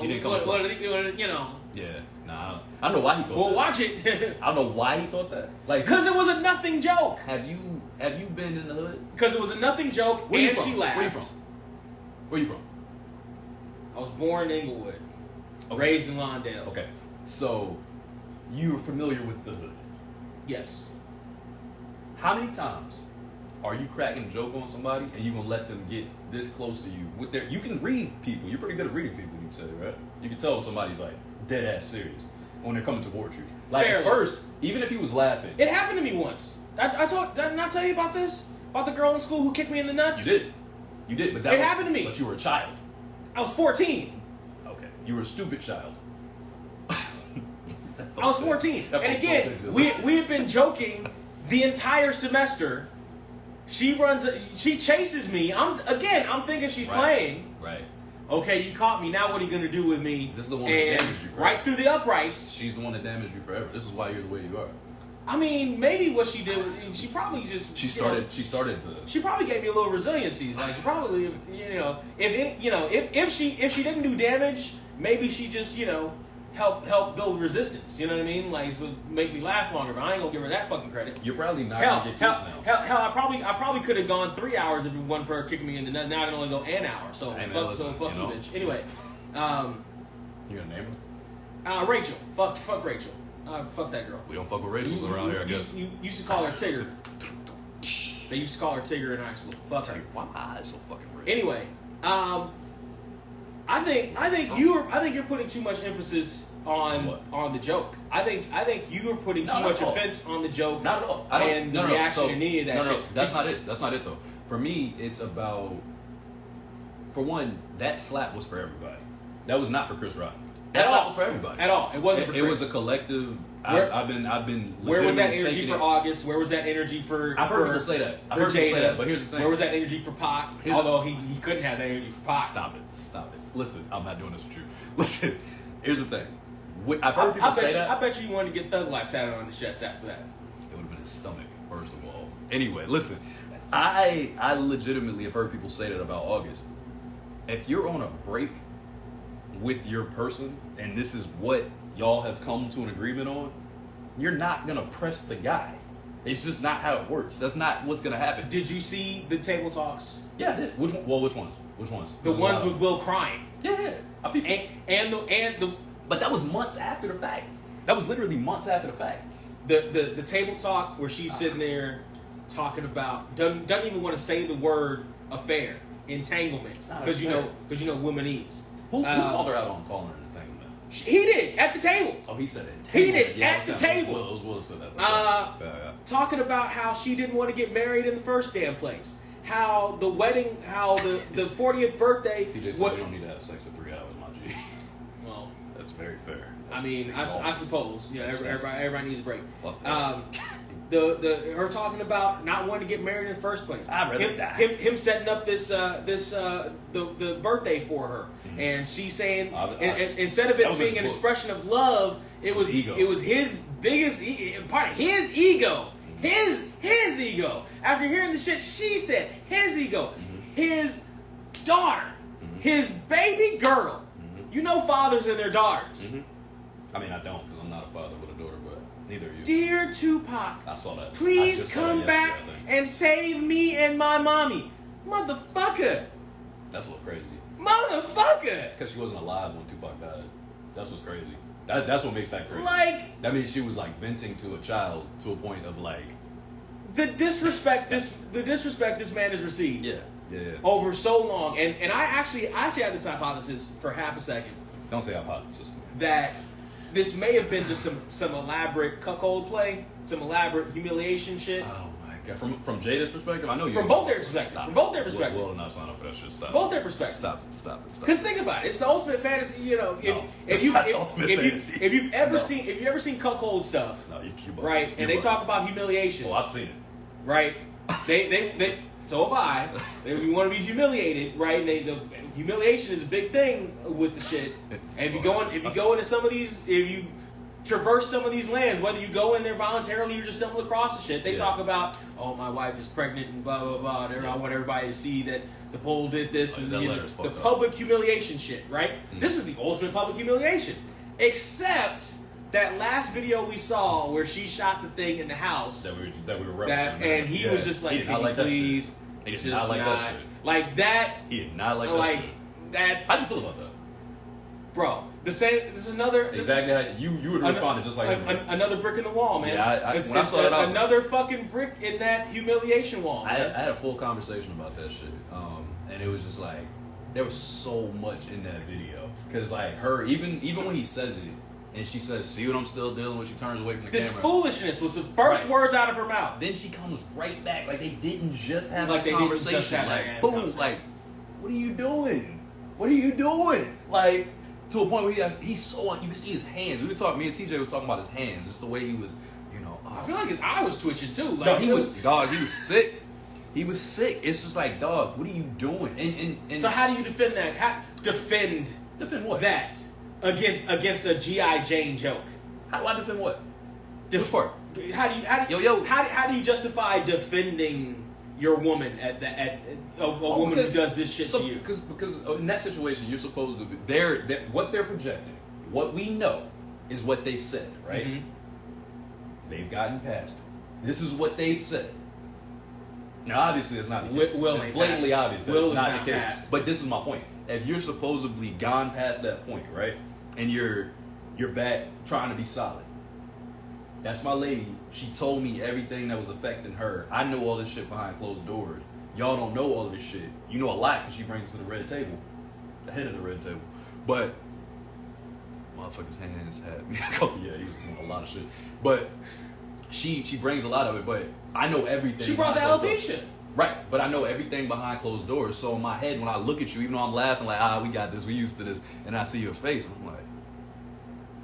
he didn't come Yeah, nah. I don't know why he thought that. Well, watch it. I don't know why he thought that. Like, because it was a nothing joke. Have you been in the hood? Because it was a nothing joke, Where and you from? she laughed. Where you from? I was born in Inglewood, raised in Lawndale. Okay, so you were familiar with the hood? Yes. How many times are you cracking a joke on somebody and you gonna let them get this close to you? You can read people. You're pretty good at reading people. You say, right? You can tell when somebody's like dead ass serious when they're coming towards you. Like Fairly. At first, even if he was laughing, it happened to me once. Didn't I tell you about this? About the girl in school who kicked me in the nuts? You did, but it happened to me. But you were a child. I was 14. Okay, you were a stupid child. I was 14, and again, we had been joking the entire semester. She chases me. I'm thinking she's playing. Right. Okay, you caught me. Now what are you gonna do with me? This is the one that damaged you forever. Right through the uprights. She's the one that damaged you forever. This is why you're the way you are. I mean, maybe what she did, she probably just She started the. She probably gave me a little resiliency. Like she probably, if she didn't do damage, maybe she just help build resistance. You know what I mean? Like so make me last longer. But I ain't gonna give her that fucking credit. You're probably not gonna get kids now. Hell, I probably could have gone 3 hours if it wasn't for her kicking me in the nut. Now I can only go an hour. So Hey, man, fuck listen, you, bitch. Anyway, You gonna name her? Rachel. Fuck Rachel. Fuck that girl. We don't fuck with Rachels around here, I guess. You used to call her Tigger. They used to call her Tigger in high school. Fuck her. Why my eyes so fucking red? Anyway, I think you're putting too much emphasis on the joke. I think you are putting too much offense on the joke. Not at all. And the reaction to any of that shit. No, that's not it. That's not it though. For me, it's about. For one, that slap was for everybody. That was not for Chris Rock. That slap was for everybody. At all. It wasn't for Chris. It was a collective. I've been. Where was that energy for August? Where was that energy for? I've heard people say that. I've heard people say that. But here's the thing. Where was that energy for Pac? Although he couldn't have that energy for Pac. Stop it. Listen, I'm not doing this with you. Listen, here's the thing. I've heard people say that. I bet you wanted to get Thug Life tatted on his chest after that. It would have been his stomach, first of all. Anyway, listen. I legitimately have heard people say that about August. If you're on a break with your person, and this is what y'all have come to an agreement on, you're not gonna press the guy. It's just not how it works. That's not what's gonna happen. Did you see the table talks? Yeah, I did. Which ones? The ones with Will crying. Yeah. And the But that was months after the fact. That was literally months after the fact. The table talk where she's sitting there talking about doesn't even want to say the word affair, entanglement, because you know womanese. Who called her out on calling her an entanglement? He did at the table. Oh, he said it. He did at the table. Will said that. Talking about how she didn't want to get married in the first damn place. How the wedding, how the 40th birthday. TJ said we don't need to have sex for 3 hours, my G. Well, that's very fair. I mean, I suppose. Yeah, everybody needs a break. Fuck that. Her talking about not wanting to get married in the first place. I'd rather die. Him setting up the birthday for her, and she saying instead of it being an expression of love, it was his biggest part of his ego, his ego. After hearing the shit she said, his ego, his daughter, his baby girl. You know fathers and their daughters. I mean, I don't because I'm not a father with a daughter, but neither are you. Dear Tupac, I saw that. Please come back and save me and my mommy. Motherfucker. That's a little crazy. Motherfucker. Because she wasn't alive when Tupac died. That's what's crazy. That's what makes that crazy. Like, that means she was like venting to a child to a point of like the disrespect this man has received. Yeah. Over so long, and I actually had this hypothesis for half a second. Don't say hypothesis. That this may have been just some elaborate cuckold play, some elaborate humiliation shit. Oh my god! From Jada's perspective, I know you. From both their perspective. From both their perspective. Will not sign up for that shit. Stop. Both their perspective. Stop it. Because think about it, it's the ultimate fantasy. You know, if you've ever seen cuckold stuff, right? And they talk about humiliation. Oh, I've seen it. Right? They so have I. You want to be humiliated, right? The humiliation is a big thing with the shit. And if you go into some of these, if you traverse some of these lands, whether you go in there voluntarily or just stumble across the shit, they talk about, oh, my wife is pregnant and blah blah blah. I want everybody to see that the bull did this and the public humiliation shit, right? This is the ultimate public humiliation, except that last video we saw where she shot the thing in the house that we were referencing, and he was just like, can you please? He did not like that shit. Like that. He did not like that shit. That. How do you feel about that, bro? The same. This is another. Exactly. How you would have responded just like him. Another brick in the wall, man. Yeah, when I saw that, another fucking brick in that humiliation wall. I had a full conversation about that shit, and it was just like there was so much in that video because like her even when he says it. And she says, see what I'm still dealing with? She turns away from the camera. This foolishness was the first words out of her mouth. Then she comes right back. Like, they didn't just have a conversation. Like, boom. Like, what are you doing? What are you doing? Like, to a point where he's so, you can see his hands. Me and TJ was talking about his hands. Just the way he was, I feel like his eye was twitching, too. Like, no, he was sick. He was sick. It's just like, dog, what are you doing? And so how do you defend that? Defend what? That. Against a G.I. Jane joke. How do I defend what? Which part? How do you justify defending your woman at a woman who does this shit to you? Because in that situation, you're supposed to be what they're projecting. What we know is what they've said, right? Mm-hmm. They've gotten past it. This is what they've said. Now, obviously, it's not the case. It's blatantly obvious that it's not the case. Passed. But this is my point. If you're supposedly gone past that point, right, and you're back trying to be solid. That's my lady. She told me everything that was affecting her. I know all this shit behind closed doors. Y'all don't know all of this shit. You know a lot because she brings it to the red table. The head of the red table. But motherfucker's hands had me. Yeah, he was doing a lot of shit. But she brings a lot of it. But I know everything. She brought the alopecia. Right. But I know everything behind closed doors. So in my head, when I look at you, even though I'm laughing like, we got this, we used to this, and I see your face, I'm like,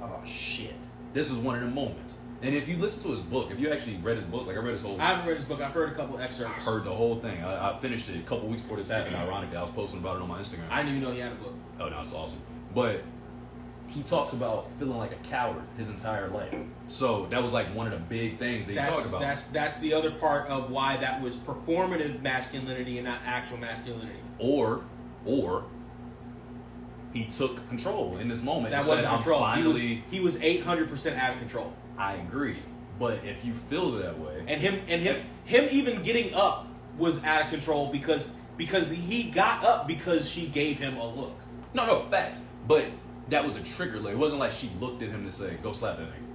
oh shit. This is one of the moments. And if you listen to his book, if you actually read his book, like I read his whole book. I haven't read his book. I've heard a couple excerpts. I heard the whole thing. I finished it a couple weeks before this happened, ironically. I was posting about it on my Instagram. I didn't even know he had a book. Oh, no, it's awesome. But he talks about feeling like a coward his entire life. So that was like one of the big things that he talked about. That's the other part of why that was performative masculinity and not actual masculinity. Or he took control in this moment. That wasn't control. He was 800% out of control. I agree, but if you feel that way, and him even getting up was out of control because he got up because she gave him a look. No, facts. But that was a trigger. Like, it wasn't like she looked at him to say, "Go slap that nigga."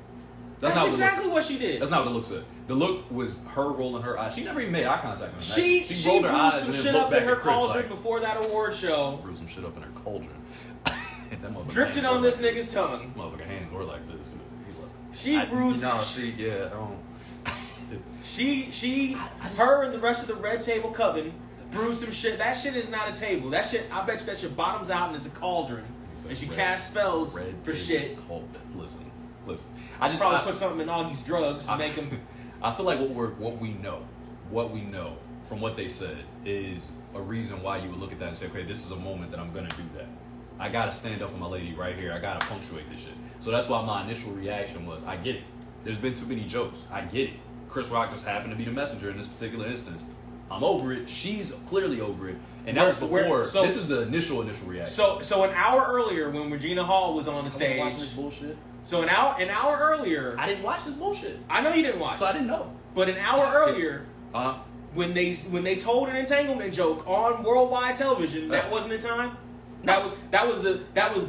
That's exactly what she did. That's not what the look said. The look was her rolling her eyes. She never even made eye contact with him. She rolled her eyes some and shit up in her cauldron before that award show. Brewed some shit up in her cauldron. Dripped it on this nigga's tongue. Motherfucking hands were like this. Her and the rest of the red table coven brewed some shit. That shit is not a table. That shit, I bet you that shit bottoms out and it's a cauldron. And she casts spells for shit. Listen. I just probably put something in Augie's drugs to make him. I feel like what we know from what they said is a reason why you would look at that and say, okay, this is a moment that I'm gonna do that. I gotta stand up for my lady right here. I gotta punctuate this shit. So that's why my initial reaction was, I get it. There's been too many jokes. I get it. Chris Rock just happened to be the messenger in this particular instance. I'm over it. She's clearly over it. And that was before. This is the initial reaction. So an hour earlier, when Regina Hall was on the stage. I was watching this bullshit. So an hour earlier. I didn't watch this bullshit. I know you didn't watch. So I didn't know. But an hour earlier, when they told an entanglement joke on worldwide television, that wasn't in time. That was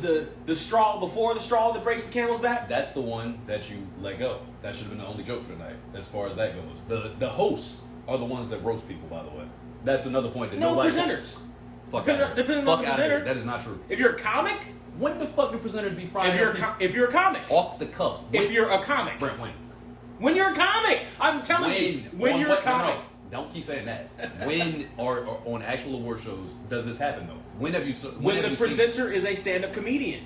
the straw before the straw that breaks the camel's back. That's the one that you let go. That should have been the only joke for tonight, as far as that goes. The hosts are the ones that roast people, by the way. That's another point that nobody. Presenters. Fuck out of here. That is not true. If you're a comic, when the fuck do presenters be frying? If you're a comic, off the cuff. If you're a comic, Brent, when you're a comic, I'm telling you, when you're a comic. No, don't keep saying that. When or on actual award shows does this happen though? When the presenter is a stand-up comedian.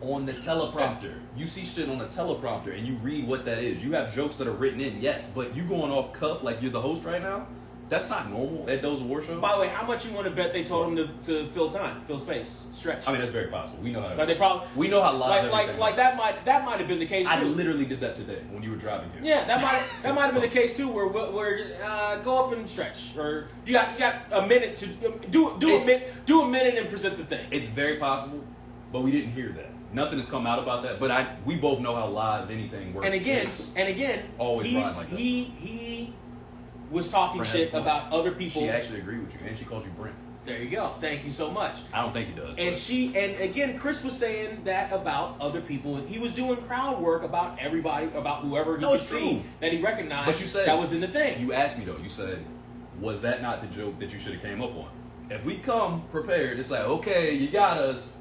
On the teleprompter. You see shit on the teleprompter and you read what that is. You have jokes that are written in, yes, but you going off cuff like you're the host right now? That's not normal at those award shows. By the way, how much you want to bet they told him to fill time, fill space, stretch? I mean, that's very possible. We know how. We know how live. Like that might have been the case too. I literally did that today when you were driving here. Yeah, that might have been the case too. Where go up and stretch, or you got a minute to do a minute and present the thing. It's very possible, but we didn't hear that. Nothing has come out about that. But we both know how live anything works. And again, always like that. He was talking shit about other people. She actually agreed with you, and she called you Brent. There you go. Thank you so much. I don't think he does. And again, Chris was saying that about other people. He was doing crowd work about everybody, about whoever he could see that he recognized. But you said that was in the thing. You asked me though. You said, was that not the joke that you should have came up on? If we come prepared, it's like, okay, you got us.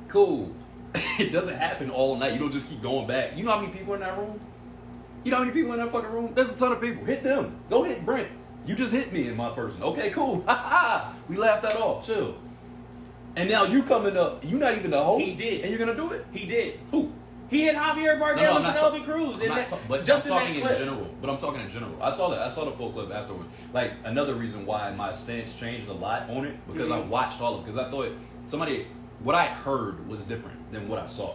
Cool. It doesn't happen all night. You don't just keep going back. You know how many people in that room? You know how many people in that fucking room? There's a ton of people. Hit them. Go hit Brent. You just hit me in my person. Okay, cool. Ha ha. We laughed that off. Chill. And now you coming up. You're not even the host. He did. And you're going to do it? He did. Who? He hit Javier Bardem and Penelope Cruz. But just I'm talking in general. But I'm talking in general. I saw that. I saw the full clip afterwards. Like, another reason why my stance changed a lot on it, because I watched all of it. Because I thought what I heard was different than what I saw.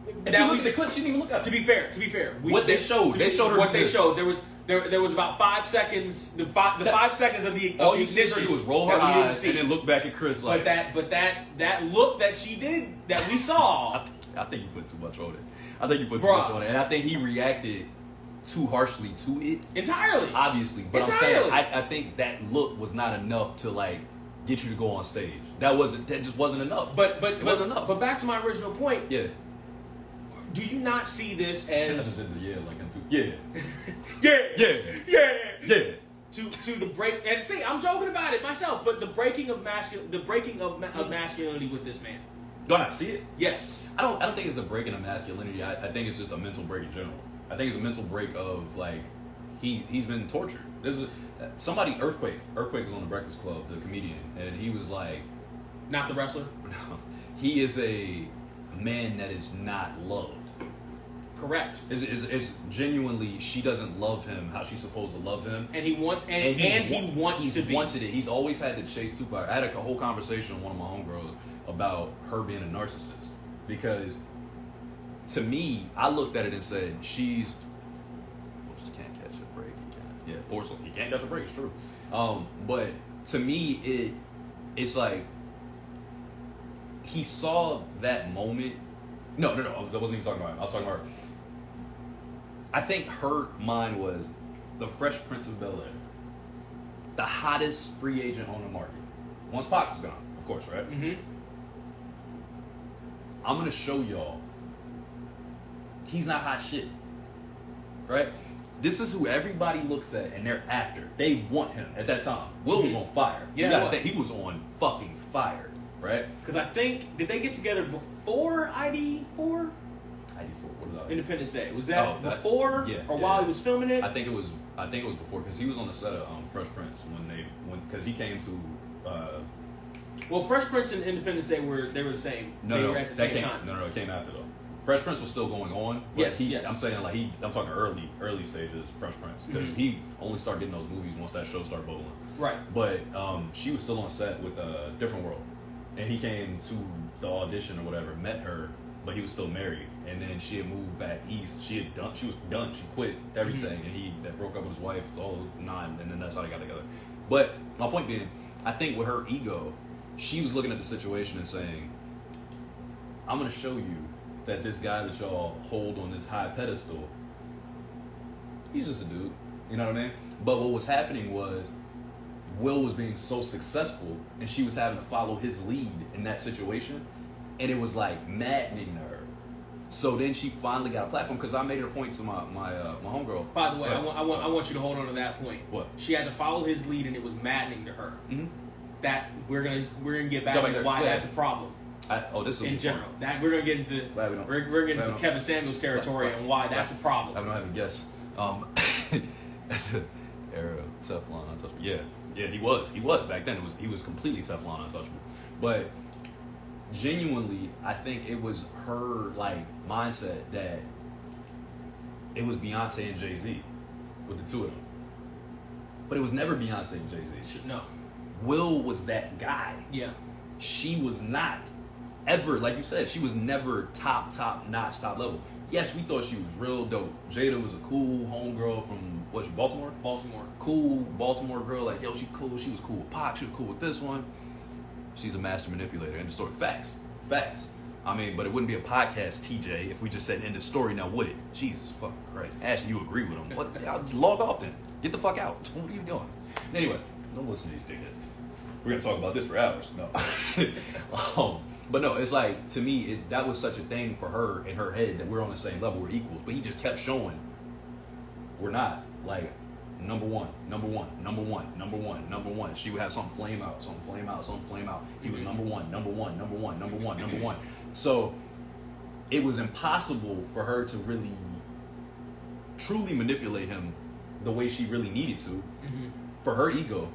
If you look at the clip, she didn't even look up. To be fair, They showed her. What they showed, there was about 5 seconds. The 5 seconds of the all you ignition see was roll her eyes and then look back at Chris like. But that look that she did that we saw. I think you put too much on it. And I think he reacted too harshly to it. Entirely. Obviously, but Entirely. I'm saying I think that look was not enough to like get you to go on stage. That just wasn't enough. But wasn't enough. But back to my original point. Yeah. Do you not see this as yeah. to the break? And see, I'm joking about it myself, but the breaking of masculinity with this man. Do I not see it? Yes. I don't think it's the breaking of masculinity. I think it's just a mental break in general. I think it's a mental break of like he's been tortured. This is somebody Earthquake was on the Breakfast Club, the comedian, and he was like, not the wrestler. He is a man that is not loved. Correct. It's genuinely she doesn't love him how she's supposed to love him, and he wants to be. Wanted it. He's always had to chase too far. I had a whole conversation with one of my homegirls about her being a narcissist because to me, I looked at it and said she's just can't catch a break. He can't catch a break. It's true. But to me, it's like he saw that moment. No, I wasn't even talking about him. I was talking about her. I think her mind was the Fresh Prince of Bel-Air, the hottest free agent on the market. Once Pac was gone, of course, right? Mm-hmm. I'm gonna show y'all he's not hot shit, right? This is who everybody looks at and they're after. They want him at that time. Will was on fire. Yeah, he was on fucking fire, right? Because I think did they get together before ID4? Independence Day. Was that before or while he was filming it? I think it was before because he was on the set of Fresh Prince because he came to. Well, Fresh Prince and Independence Day were the same. They were at the same time. No, it came after though. Fresh Prince was still going on. Yes. I'm saying like I'm talking early stages Fresh Prince because he only started getting those movies once that show started bubbling. Right. But she was still on set with Different World, and he came to the audition or whatever, met her, but he was still married. And then she had moved back east. She was done. She quit everything, and he broke up with his wife. All 9, and then that's how they got together. But my point being, I think with her ego, she was looking at the situation and saying, "I'm going to show you that this guy that y'all hold on this high pedestal, he's just a dude." You know what I mean? But what was happening was Will was being so successful, and she was having to follow his lead in that situation, and it was like maddening to her. So then she finally got a platform because I made it a point to my homegirl. By the way, I want you to hold on to that point. What? She had to follow his lead, and it was maddening to her. Mm-hmm. That we're gonna get back into why that's a problem. This is in general. That we're gonna get into. We're getting into Kevin Samuels territory and why that's a problem. I don't have a guess. Era of Teflon Untouchable. Yeah, he was back then. He was completely Teflon Untouchable, but. Genuinely, I think it was her like mindset that it was Beyonce and Jay-Z with the two of them. But it was never Beyonce and Jay-Z. No. Will was that guy. Yeah. She was not ever, like you said, she was never top notch, top level. Yes, we thought she was real dope. Jada was a cool homegirl from Baltimore? Baltimore. Cool Baltimore girl, like yo, she cool. She was cool with Pac, she was cool with this one. She's a master manipulator. End of story. Facts. I mean, but it wouldn't be a podcast, TJ, if we just said end of story. Now, would it? Jesus fucking Christ. Ashley, you agree with him. What? I'll just log off then. Get the fuck out. What are you doing? Anyway, don't listen to these dickheads. We're going to talk about this for hours. No. But no, it's like, to me, that was such a thing for her in her head that we're on the same level. We're equals. But he just kept showing we're not. Like, number one. She would have something flame out. He was number one. So it was impossible for her to really, truly manipulate him the way she really needed to for her ego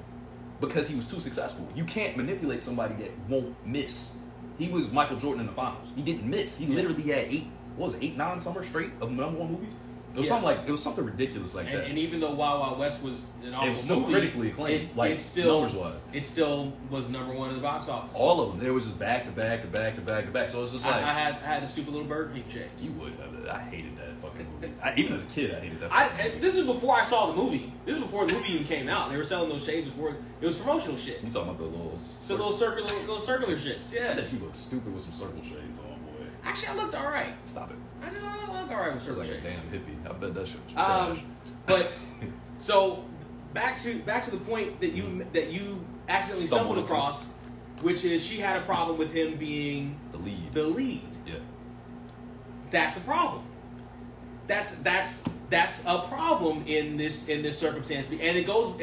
because he was too successful. You can't manipulate somebody that won't miss. He was Michael Jordan in the finals. He didn't miss. He literally had 8, 9 summer straight of #1 movies. It was something ridiculous like that. And even though Wild Wild West was an awful it was still movie, critically acclaimed, it still, numbers-wise. It still was number one in the box office. All of them. There was just back to back to back to back to back. So it's just like I had the stupid little Burger King chains. You would have it. I hated that fucking movie. Even as a kid, I hated that. Movie. This is before I saw the movie. This is before the movie even came out. They were selling those shades before. It was promotional shit. You talking about the little circular shits? Yeah. That you look stupid with some circle shades on, boy. Actually, I looked all right. Stop it. I did not look all right with circle like shades. a damn hippie. I bet that shit was trash. But so back to the point that you accidentally stumbled across, which is she had a problem with him being the lead. Yeah. That's a problem. That's a problem in this circumstance, and it goes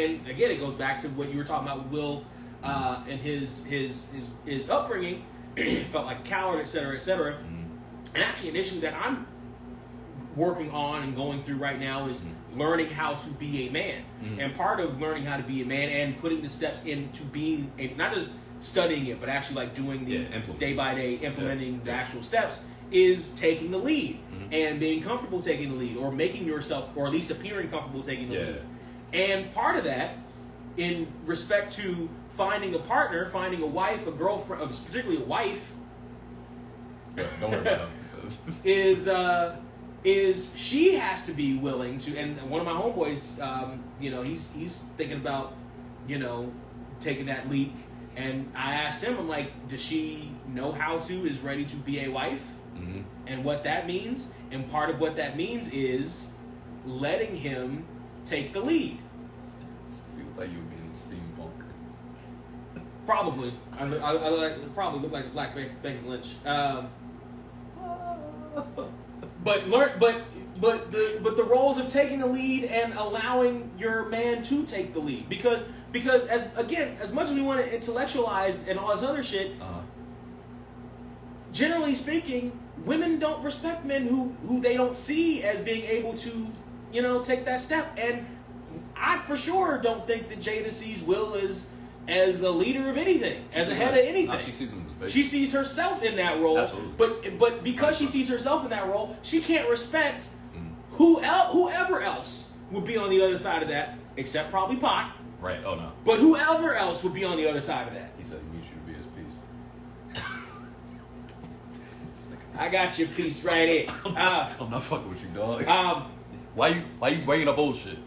back to what you were talking about with Will and his upbringing. Felt like a coward, etc., etc. And actually, an issue that I'm working on and going through right now is learning how to be a man. And part of learning how to be a man and putting the steps into being not just studying it, but actually like doing the day by day implementing the actual steps is taking the lead and being comfortable taking the lead, or making yourself, or at least appearing comfortable taking the lead. And part of that, in respect to finding a partner, finding a wife, a girlfriend, particularly a wife, don't worry about it. Is she has to be willing to, and one of my homeboys, he's thinking about, taking that leap, and I asked him, I'm like, does she know how to, is ready to be a wife, and what that means, and part of what that means is letting him take the lead. You look like you would be in steampunk. Probably. I probably look like Black Becky Lynch. But the roles of taking the lead and allowing your man to take the lead, because as much as we want to intellectualize and all this other shit, generally speaking, women don't respect men who they don't see as being able to take that step. And I for sure don't think that Jada sees Will as a leader of anything, as a head of anything. No, she sees him as she sees herself in that role. Absolutely. But because she sees herself in that role, she can't respect whoever else would be on the other side of that, except probably Pac. Right. Oh no. But whoever else would be on the other side of that. He said he needs you to be his piece. I got your piece right here. I'm not fucking with you, dog. Why you bringing up old shit?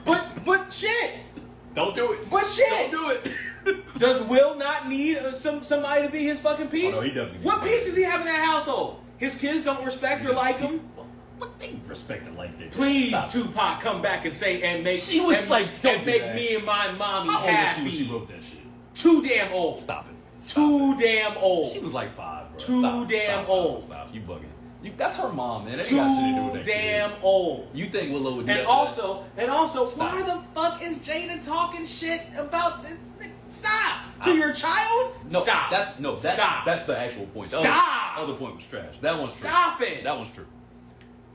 but shit. Don't do it. But shit. Don't do it. Does Will not need somebody to be his fucking piece? Oh, no, he definitely needs What piece does he have in that household? His kids don't respect or like him? But they respect it like that. Please, Tupac, come back and say and make she was make me and my mommy How happy. old was she when she wrote that shit? Too damn old. Stop it. Too damn old. She was like 5, bro. Too damn old. Stop. You bugging. That's her mom, man. That Too ain't got shit to do with that damn kid. old. You think Willow would do And that? also, why the fuck is Jada talking shit about this? Stop! To your child? No, Stop. That's the actual point. The Stop! other point was trash. That one's true. Stop it! That one's true.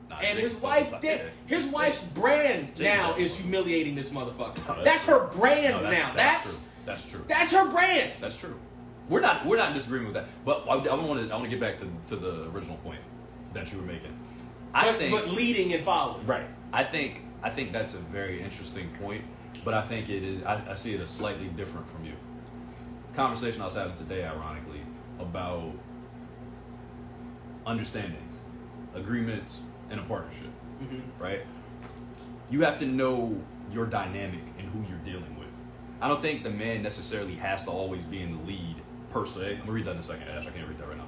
Nah, And his Jada wife fucking did. fuck His wife's brand Jada now fucking is humiliating this motherfucker. No, that's her brand No, now. That's true. That's her brand. That's true. We're not in disagreement with that. But I want to get back to the original point that you were making. But leading and following. Right. I think that's a very interesting point, but I think it is. I see it as slightly different from you. Conversation I was having today, ironically, about understandings, agreements, and a partnership. Right. You have to know your dynamic and who you're dealing with. I don't think the man necessarily has to always be in the lead per se. I'm gonna read that in a second, Ash. I can't read that right now.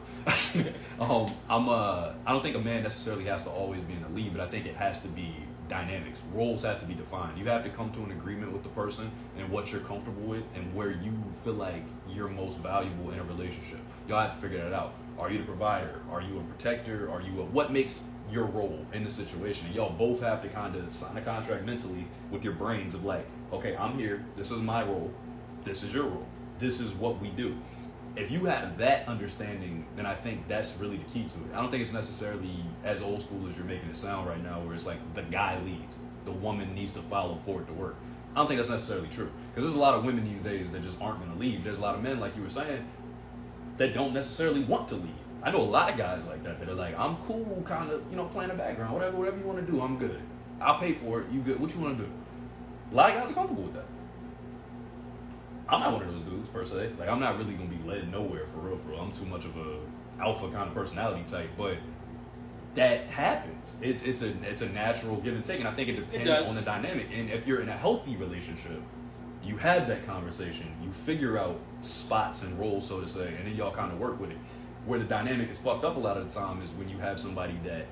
I don't think a man necessarily has to always be in the lead, but I think it has to be dynamics. Roles have to be defined. You have to come to an agreement with the person and what you're comfortable with and where you feel like you're most valuable in a relationship. Y'all have to figure that out. Are you the provider? Are you a protector? What makes your role in the situation? And y'all both have to kind of sign a contract mentally with your brains of like, okay, I'm here. This is my role. This is your role. This is what we do. If you have that understanding, then I think that's really the key to it. I don't think it's necessarily as old school as you're making it sound right now, where it's like the guy leads, the woman needs to follow for it to work. I don't think that's necessarily true, because there's a lot of women these days that just aren't going to lead. There's a lot of men, like you were saying, that don't necessarily want to lead. I know a lot of guys like that are like, I'm cool, kind of, playing the background, whatever you want to do, I'm good. I'll pay for it. You good? What you want to do? A lot of guys are comfortable with that. I'm not one of those dudes per se. Like, I'm not really gonna be led nowhere for real. I'm too much of a alpha kind of personality type, but that happens. It's a natural give and take, and I think it depends on the dynamic. And if you're in a healthy relationship, you have that conversation. You figure out spots and roles, so to say, and then y'all kind of work with it. Where the dynamic is fucked up a lot of the time is when you have somebody that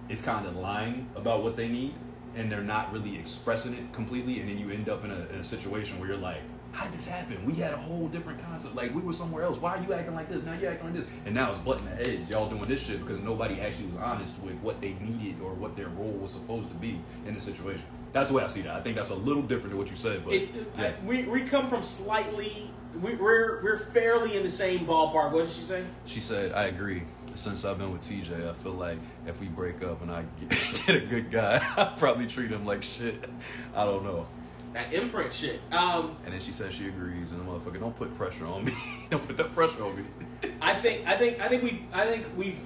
is kind of lying about what they need, and they're not really expressing it completely, and then you end up in a situation where you're like, how did this happen? We had a whole different concept. Like, we were somewhere else. Why are you acting like this? Now you're acting like this. And now it's butting the heads. Y'all doing this shit because nobody actually was honest with what they needed or what their role was supposed to be in the situation. That's the way I see that. I think that's a little different than what you said, but yeah. We come from slightly. We're fairly in the same ballpark. What did she say? She said, I agree. Since I've been with TJ, I feel like if we break up and I get a good guy, I'll probably treat him like shit. I don't know. That imprint shit. And then she says she agrees, and the motherfucker, don't put pressure on me. Don't put that pressure on me. I think we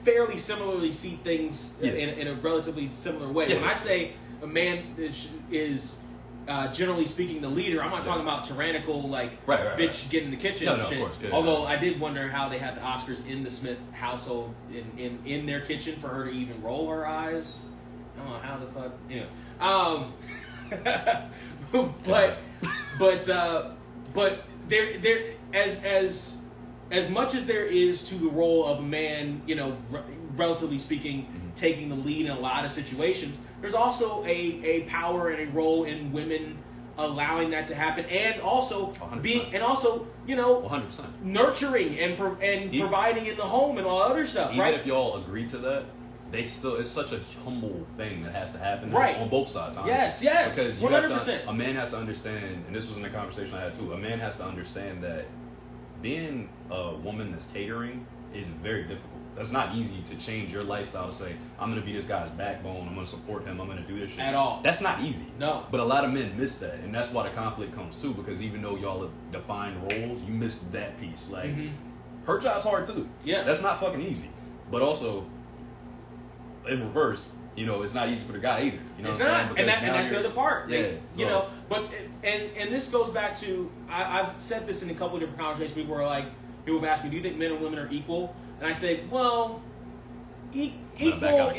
fairly similarly see things in a relatively similar way. Yeah. When I say a man is generally speaking the leader, I'm not talking about tyrannical bitch get in the kitchen and shit. Of course. Yeah, although I did wonder how they had the Oscars in the Smith household in their kitchen for her to even roll her eyes. I don't know how the fuck, but there as much as there is to the role of a man, relatively speaking, taking the lead in a lot of situations, there's also a power and a role in women allowing that to happen, and also 100%. 100%. Nurturing and providing in the home and all other stuff. Even right? if y'all agree to that, it's such a humble thing that has to happen on both sides. Honestly. Yes, because 100%. A man has to understand, and this was in the conversation I had too. A man has to understand that being a woman that's catering is very difficult. That's not easy to change your lifestyle to say, I'm going to be this guy's backbone, I'm going to support him, I'm going to do this shit. At all. That's not easy. No. But a lot of men miss that, and that's why the conflict comes too, because even though y'all have defined roles, you missed that piece. Like, her job's hard too. Yeah. That's not fucking easy. But also, in reverse, it's not easy for the guy either. It's not, and that's the other part. Yeah. But this goes back to I've said this in a couple of different conversations. People have asked me, do you think men and women are equal? And I say, well, equal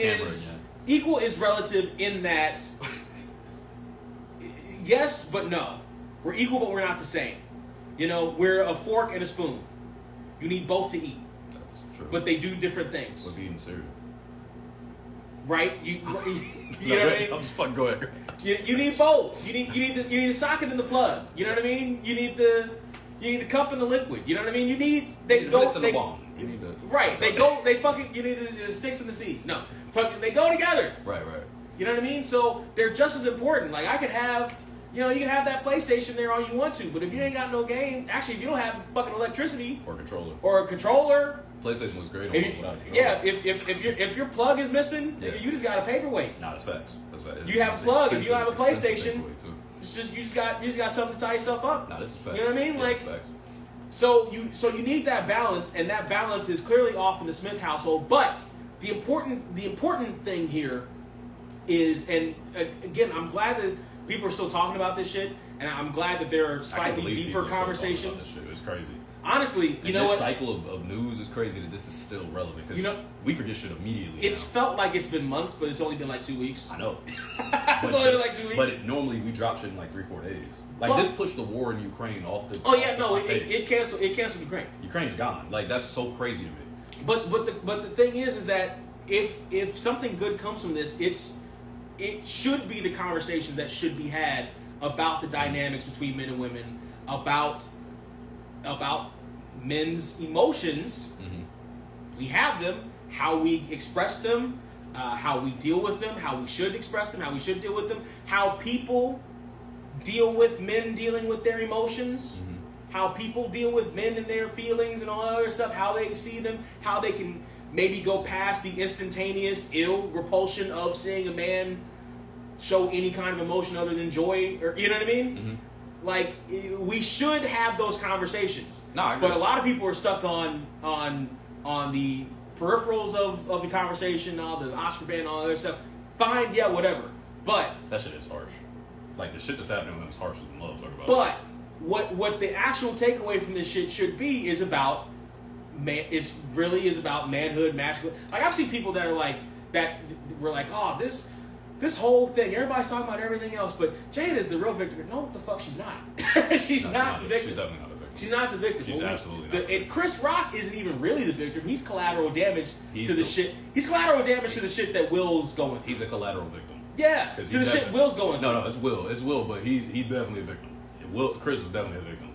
is relative in that yes, but no. We're equal, but we're not the same. We're a fork and a spoon. You need both to eat. That's true. But they do different things. We're eating cereal. Right? You know what I mean? I'm just fucking go ahead. You need both. You need the socket and the plug. You know what I mean? You need the cup and the liquid. You know what I mean? You need the bomb. You need the right. You need the sticks and the seeds. No, they go together. Right. You know what I mean? So they're just as important. Like I could have, you can have that PlayStation there all you want to, but if you ain't got no game, actually, if you don't have fucking electricity or a controller. PlayStation was great without a controller. Yeah, if your plug is missing, you just got a paperweight. Nah, that's facts. You have a plug. If you don't have a PlayStation, you just got something to tie yourself up. Nah, this is facts. You know what I mean? Yeah, like, so you need that balance, and that balance is clearly off in the Smith household. But the important thing here is, and again, I'm glad that people are still talking about this shit, and I'm glad that there are slightly deeper conversations. It's crazy. Honestly, you know what? This cycle of news is crazy that this is still relevant. Because we forget shit immediately. It's felt like it's been months, but it's only been like 2 weeks. I know. It's only been like 2 weeks. But normally we drop shit in like 3-4 days. This pushed the war in Ukraine off the. Oh yeah, no, it canceled Ukraine. Ukraine's gone. Like that's so crazy to me. But the thing is that if something good comes from this, it should be the conversation that should be had about the dynamics between men and women, about men's emotions. We have them, how we express them, how we deal with them, how we should express them, how we should deal with them, how people deal with men dealing with their emotions, how people deal with men and their feelings and all that other stuff, how they see them, how they can maybe go past the instantaneous ill repulsion of seeing a man show any kind of emotion other than joy, or you know what I mean? Like, we should have those conversations. No, I agree. But a lot of people are stuck on on the peripherals of the conversation, all the Oscar ban, all that other stuff. Fine, yeah, whatever. But that shit is harsh. Like the shit that's happening with him is harsher than love. Talk about. But what the actual takeaway from this shit should be is about really is about manhood, masculine. Like I've seen people that are like that were like, oh, this whole thing, everybody's talking about everything else, but Jada's the real victim. No, what the fuck, she's not. she's not the victim. She's definitely not the victim. She's not the victim. She's absolutely not the victim. And Chris Rock isn't even really the victim. He's collateral damage to the shit. He's collateral damage to the shit that Will's going through. He's a collateral victim. Yeah, to the shit Will's going through. No, it's Will, but he's definitely a victim. Chris is definitely a victim.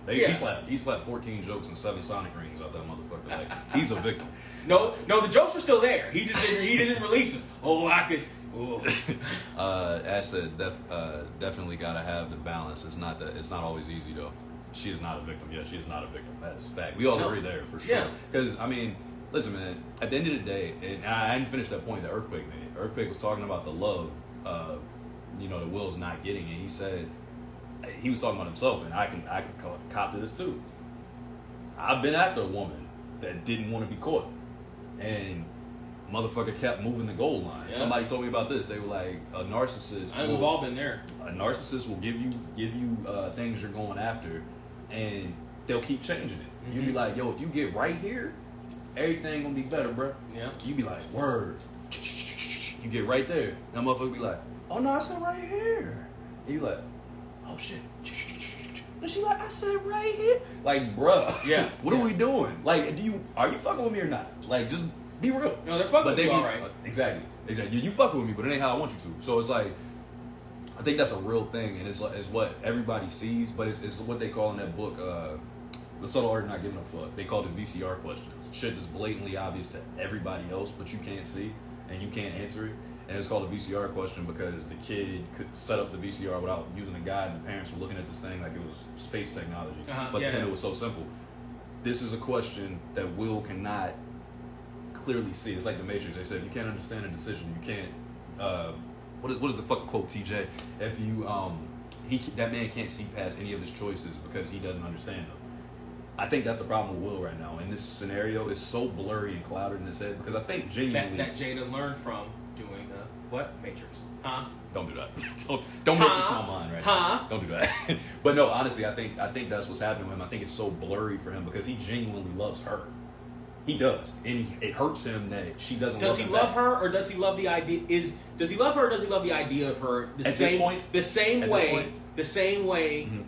He slapped 14 jokes and 7 Sonic rings out that motherfucker. Like he's a victim. No, the jokes were still there. He just didn't release them. Oh, I could. Ash said, definitely gotta have the balance. It's not always easy though. She is not a victim. Yeah, she is not a victim. That's a fact. We all agree there for sure. Yeah. Because I mean, listen, man. At the end of the day, and I didn't finish that point that Earthquake made. Earthquake was talking about the love, that Will's not getting, and he said he was talking about himself, and I can cop to this too. I've been after a woman that didn't want to be caught, and motherfucker kept moving the goal line. Yeah. Somebody told me about this. They were like, a narcissist. I think we've all been there. A narcissist will give you things you're going after, and they'll keep changing it. Mm-hmm. You'll be like, yo, if you get right here, everything gonna be better, bro. Yeah. You be like, word. You get right there. That motherfucker be like, oh no, I said right here. And you like, oh shit. And she like, I said right here. Like, bruh. Yeah. What are we doing? Like, are you fucking with me or not? Like, just be real. No, they're fucking with you, all right. Exactly. You fucking with me, but it ain't how I want you to. So it's like, I think that's a real thing, and it's what everybody sees, but it's what they call in that book, The Subtle Art of Not Giving a Fuck. They call it VCR questions. Shit that's blatantly obvious to everybody else, but you can't see, and you can't answer it. And it's called a VCR question because the kid could set up the VCR without using a guide, and the parents were looking at this thing like it was space technology. But to him, it was so simple. This is a question that Will cannot clearly see. It's like the Matrix. They said, you can't understand a decision. You can't, what is the fucking quote, TJ? If you, that man can't see past any of his choices because he doesn't understand them. I think that's the problem with Will right now. In this scenario, it's so blurry and clouded in his head because I think genuinely... That Jada learned from doing what? Matrix. Huh? Don't do that. don't make this my mind right now. Don't do that. But no, honestly, I think that's what's happening with him. I think it's so blurry for him because he genuinely loves her. He does, and it hurts him that she doesn't. Does he love her, or does he love the idea? Does he love her, or does he love the idea of her? The same way. Mm-hmm.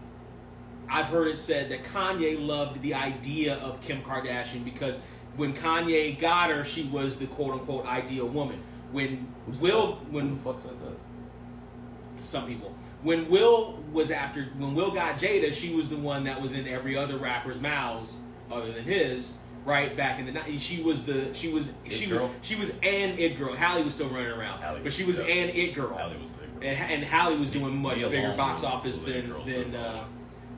I've heard it said that Kanye loved the idea of Kim Kardashian because when Kanye got her, she was the quote unquote ideal woman. When Will got Jada, she was the one that was in every other rapper's mouths other than his. Right back in the 90s, she was an it girl. Hallie was still running around, but she was an it girl. Hallie was the it girl. And Hallie was doing much bigger box office than Jada was.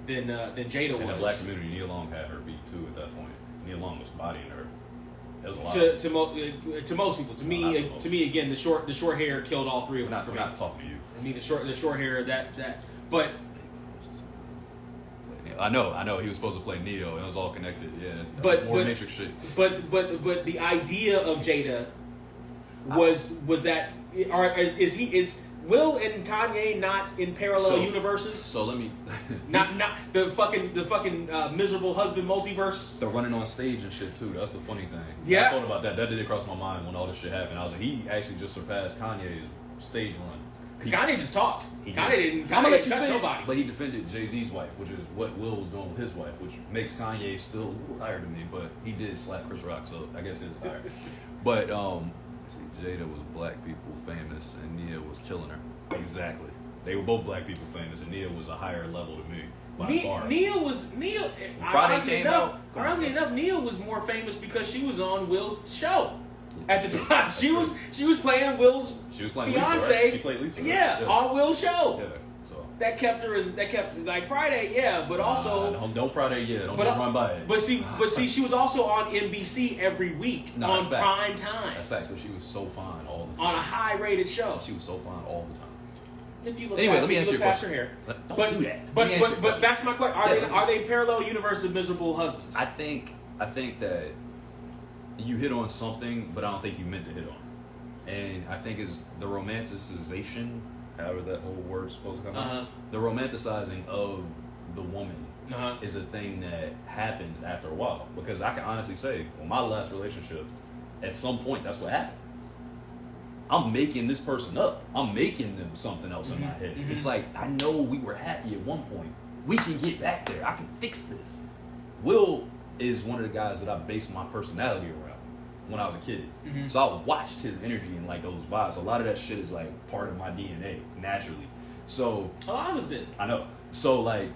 In the black community, Nia Long had her beat too at that point. Nia Long was bodying her. There was a lot to most people. To me again, the short hair killed all three of them. We're not talking to you. I mean, the short hair but. I know. He was supposed to play Neo. It was all connected. Yeah. But Matrix shit. But the idea of Jada was that, or is Will and Kanye not in parallel universes? So let me not the fucking miserable husband multiverse. They're running on stage and shit too. That's the funny thing. Yeah. I thought about that. That did cross my mind when all this shit happened. I was like, he actually just surpassed Kanye's stage run. Because Kanye just talked. Kanye didn't touch nobody. But he defended Jay-Z's wife, which is what Will was doing with his wife, which makes Kanye still a little higher than me. But he did slap Chris Rock, so I guess it is higher. But Jada was black people famous, and Nia was killing her. Exactly. They were both black people famous, and Nia was a higher level to me by far. Nia. Friday came out. Ironically enough, Nia was more famous because she was on Will's show. At the time, she was playing Will's fiance. Lisa, right? She played Lisa. Right? Yeah, on Will's show. Yeah. So that kept like Friday, yeah, but also don't Friday, yeah. Don't just run by it. But see, she was also on NBC every week on prime time. That's facts, but she was so fine all the time. On a high-rated show. She was so fine all the time. If you look let me answer your question. Her hair. Don't do that. But back to my question: Are they parallel universe of miserable husbands? I think that you hit on something, but I don't think you meant to hit on. And I think it's the romanticization, however that whole word's supposed to come out. The romanticizing of the woman is a thing that happens after a while. Because I can honestly say, well, my last relationship, at some point, that's what happened. I'm making this person up. I'm making them something else in my head. It's like, I know we were happy at one point. We can get back there. I can fix this. Will is one of the guys that I based my personality around when I was a kid. So I watched his energy and like those vibes. A lot of that shit is like part of my DNA naturally. So a lot of us did. I know. So like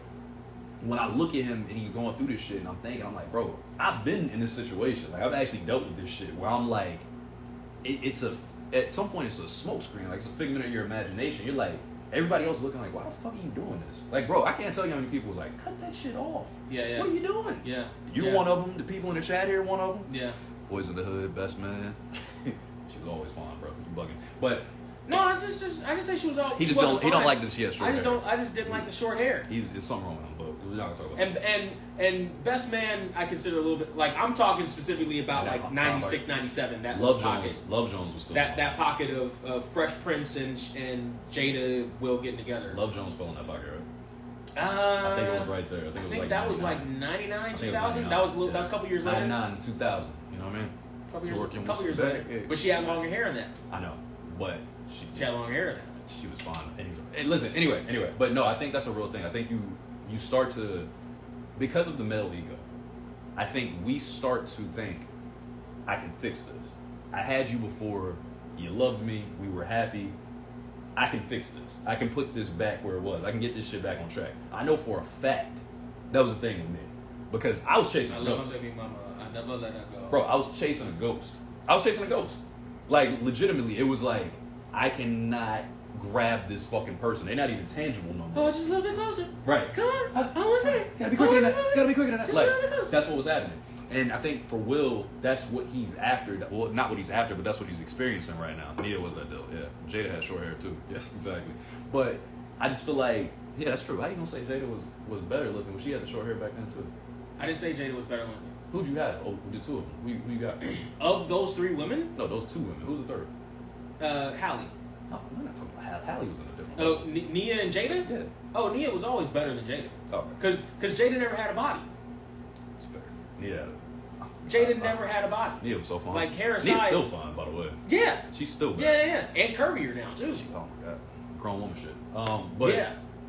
when I look at him and he's going through this shit and I'm thinking, I'm like, bro, I've been in this situation. Like I've actually dealt with this shit where I'm like, at some point it's a smoke screen. Like it's a figment of your imagination. You're like, everybody else is looking like, why the fuck are you doing this? Like, bro, I can't tell you how many people was like, cut that shit off. Yeah. What are you doing? Yeah. You're one of them. The people in the chat here, one of them. Yeah. Boys in the Hood, best man. She was always fine, bro. You bugging. But no, I didn't say she was all. He don't like that she has short hair. I just didn't like the short hair. There's something wrong with him, but we're not gonna talk about that. And best man, I consider a little bit like I'm talking specifically about like 96, 97. That Love pocket. Jones. Love Jones was still that pocket of Fresh Prince and Jada Will getting together. Love Jones fell in that pocket, right? I think it was right there. I think that was 99. like 99, 2000. 99. That was a couple years later. 99, 2000. You know what I mean? Couple years later. But she had longer hair in that. I know, but she had longer hair in that. She was fine. Anyway. But no, I think that's a real thing. I think you start to, because of the male ego, I think we start to think, I can fix this. I had you before. You loved me. We were happy. I can fix this. I can put this back where it was. I can get this shit back on track. I know for a fact that was the thing with me. Because I was chasing a ghost. Baby mama. I never let her go. Bro, I was chasing a ghost. Like, legitimately, it was like, I cannot grab this fucking person. They're not even tangible no more. Oh, just a little bit closer. Right. Come on. I want to say. Gotta be quicker than that. Just a little bit closer. That's what was happening. And I think for Will, that's what he's after. Well, not what he's after, but that's what he's experiencing right now. Nia was that deal. Yeah. Jada had short hair too. Yeah, exactly. But I just feel like, yeah, that's true. How you gonna say Jada was better looking when she had the short hair back then too? I didn't say Jada was better looking. Who'd you have? Oh, the two of them. Who you got? Of those three women? No, those two women. Who's the third? Hallie. No, we're not talking about Hallie. Was in a different Oh, Nia and Jada? Yeah. Oh, Nia was always better than Jada. Oh. Because Jada never had a body. That's fair. Nia. Jada never had a body. Nia was so fun. Like, hair aside. Nia's still fun, by the way. Yeah. She's still bad. Yeah. And curvier now, too. Oh my god. Grown woman shit.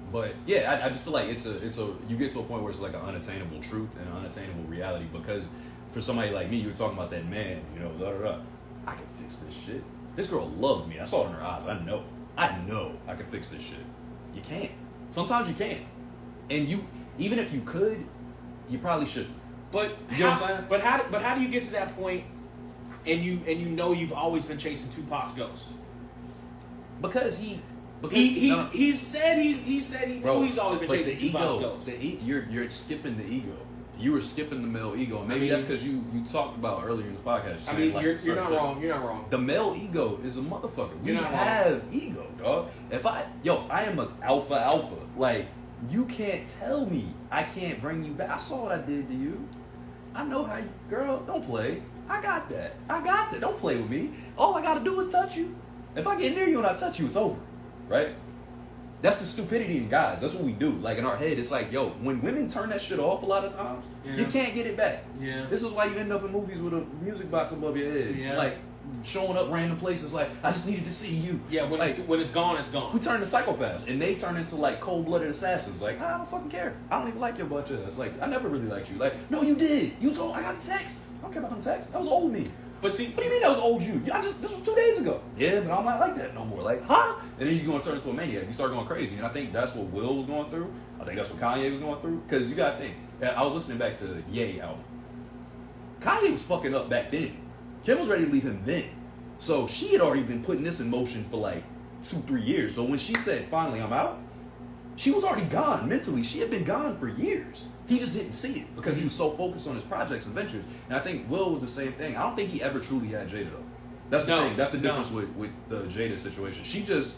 But I just feel like it's a you get to a point where it's like an unattainable truth and an unattainable reality, because for somebody like me, you were talking about that man, I can fix this shit. This girl loved me. I saw it in her eyes. I know I can fix this shit. You can't. Sometimes you can't. And you, even if you could, you probably shouldn't. But you know what I'm saying? But how do you get to that point and you know you've always been chasing Tupac's ghost? Because he said he knew he's always been chasing Tupac's ghost. You're skipping the ego. You were skipping the male ego, and maybe that's because you talked about earlier in the podcast. I mean, you're not wrong. You're not wrong. The male ego is a motherfucker. We You're not have ego, dog. I am an alpha. Like, you can't tell me I can't bring you back. I saw what I did to you. I know how you, girl, don't play. I got that. Don't play with me. All I gotta do is touch you. If I get near you and I touch you, it's over. Right? That's the stupidity in guys. That's what we do. Like, in our head, it's like, yo, when women turn that shit off a lot of times, you can't get it back. Yeah. This is why you end up in movies with a music box above your head. Yeah. Like, showing up random places like, I just needed to see you. Yeah, when it's gone, it's gone. We turn to psychopaths, and they turn into, like, cold-blooded assassins. Like, I don't fucking care. I don't even like your bunch of us. Like, I never really liked you. Like, no, you did. You told I got a text. I don't care about them texts. That was old me. But see, what do you mean that was old you? This was 2 days ago. Yeah, but I'm not like that no more. Like, huh? And then you're going to turn into a maniac. You start going crazy. And I think that's what Will was going through. I think that's what Kanye was going through. Because you got to think. I was listening back to Ye album. Kanye was fucking up back then. Kim was ready to leave him then. So she had already been putting this in motion for like 2-3 years. So when she said, finally, I'm out, she was already gone mentally. She had been gone for years. He just didn't see it because he was so focused on his projects and ventures. And I think Will was the same thing. I don't think he ever truly had Jada, though. That's the thing. That's the difference with the Jada situation. She just,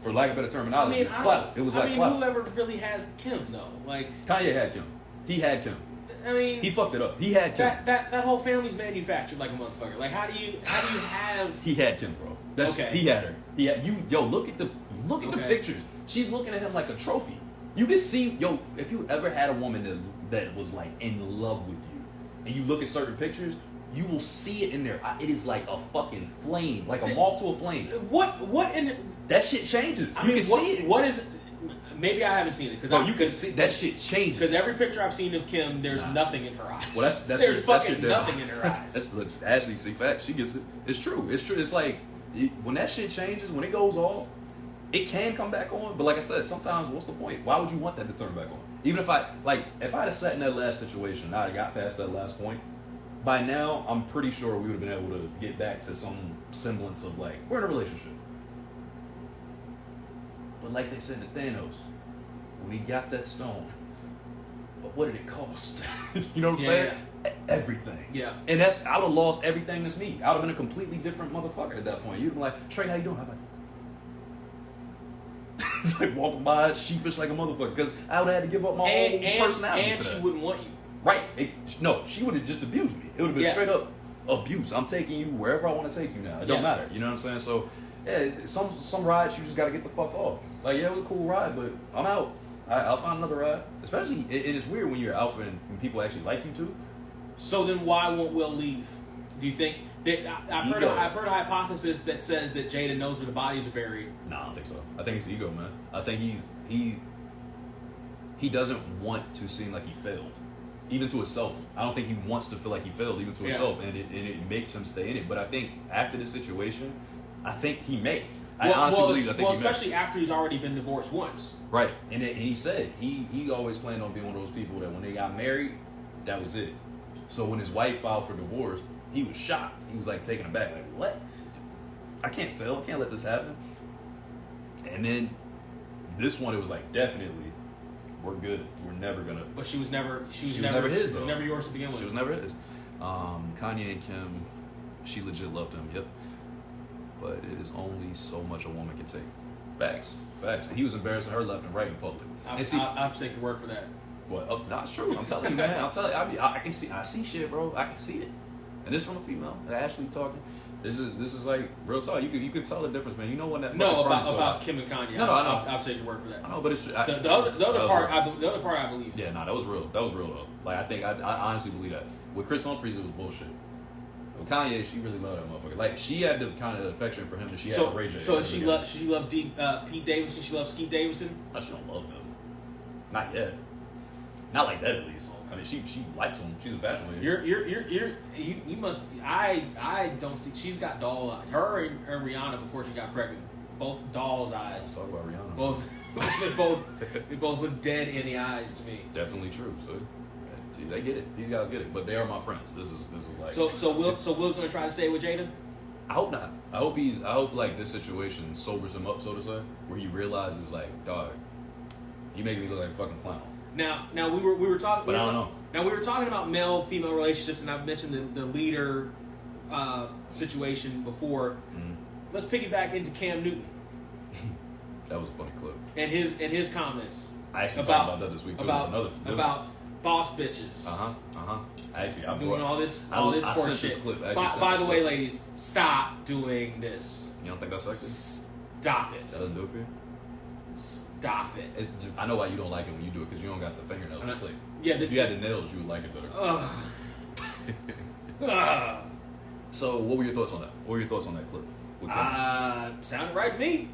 for lack of better terminology, clout. It was like clout. Whoever really has Kim, though. Like, Kanye had Kim. He had Kim. I mean, he fucked it up. He had Kim. That whole family's manufactured like a motherfucker. Like, how do you have? He had Kim, bro. Okay. He had her. He had you. Yo, look at the pictures. She's looking at him like a trophy. You can see, yo, if you ever had a woman that was like in love with you, and you look at certain pictures, you will see it in there. It is like a fucking flame, like a moth to a flame. What in that shit changes. You can see it. What is? Maybe I haven't seen it because you can see that shit changes. Because every picture I've seen of Kim, there's nothing in her eyes. Well, there's fucking nothing in her eyes. That's Ashley, see, fact, she gets it. It's true. It's true. It's like when that shit changes, when it goes off, it can come back on. But like I said, sometimes what's the point? Why would you want that to turn back on? Even if I'd have sat in that last situation, and I'd got past that last point, by now I'm pretty sure we would have been able to get back to some semblance of like we're in a relationship. But like they said to Thanos, when he got that stone, but what did it cost? You know what I'm saying? Yeah. Everything. Yeah. And I would have lost everything that's me. I would have been a completely different motherfucker at that point. You'd be like, Trey, how you doing? I'm like, it's like walking by sheepish like a motherfucker because I would have had to give up my whole personality. And she wouldn't want you. Right. No, she would have just abused me. It would have been straight up abuse. I'm taking you wherever I want to take you now. It don't matter. You know what I'm saying? So, yeah, some rides you just got to get the fuck off. Like, yeah, it was a cool ride, but I'm out. I'll find another ride. Especially, it is weird when you're alpha and when people actually like you too. So then why won't Will leave? Do you think... I've heard a hypothesis that says that Jada knows where the bodies are buried. Nah, I don't think so. I think it's ego, man. I think he doesn't want to seem like he failed. Even to himself. I don't think he wants to feel like he failed, even to himself, and it makes him stay in it. But I think after this situation, I think he may. I honestly believe. I think especially after he's already been divorced once. Right, and he said he always planned on being one of those people that when they got married, that was it. So when his wife filed for divorce, he was shocked. He was like taken aback, like what? I can't fail. I can't let this happen. And then this one, it was like definitely. We're good. We're never gonna. But she was never his. Though. She was never yours to begin with. She was never his. Kanye and Kim, she legit loved him. Yep. But it is only so much a woman can take. Facts. And he was embarrassing her left and right in public. I'll take your word for that. What? That's true. I'm telling you, man. I'm telling you. I can see. I see shit, bro. I can see it. And this from a female. Ashley talking. This is like real talk. You can tell the difference, man. You know when that about Kim and Kanye. No, I know. I'll take your word for that. I know, but it's the other part. The other part I believe. Yeah, that was real. That was real though. Like I think I honestly believe that. With Chris Humphries, it was bullshit. With Kanye, she really loved that motherfucker. Like she had the kind of affection for him that she had for Ray J. So she loved Pete Davidson. She loved Skeet Davidson. No, she don't love him. Not yet. Not like that, at least. I mean, she likes him. She's a fashion lady. You must. I don't see. She's got doll eyes. Her and Rihanna before she got pregnant, both doll's eyes. Let's talk about Rihanna. They both look dead in the eyes to me. Definitely true. See, they get it. These guys get it. But they are my friends. This is like. So Will's gonna try to stay with Jada. I hope not. I hope like this situation sobers him up, so to say, where he realizes like, dog, you making me look like a fucking clown. Now we were talking. But I don't know. Now we were talking about male-female relationships, and I've mentioned the leader situation before. Mm-hmm. Let's piggyback into Cam Newton. That was a funny clip. And his comments. I actually talked about that this week too. About boss bitches. Actually, I'm doing all this sports shit. By the way, ladies, stop doing this. You don't think that's sexy? Stop it. That doesn't do it for you? Stop it. I know why you don't like it when you do it because you don't got the fingernails to click. Yeah, if you had the nails, you would like it better. So, what were your thoughts on that? What were your thoughts on that clip? Sounded right to me.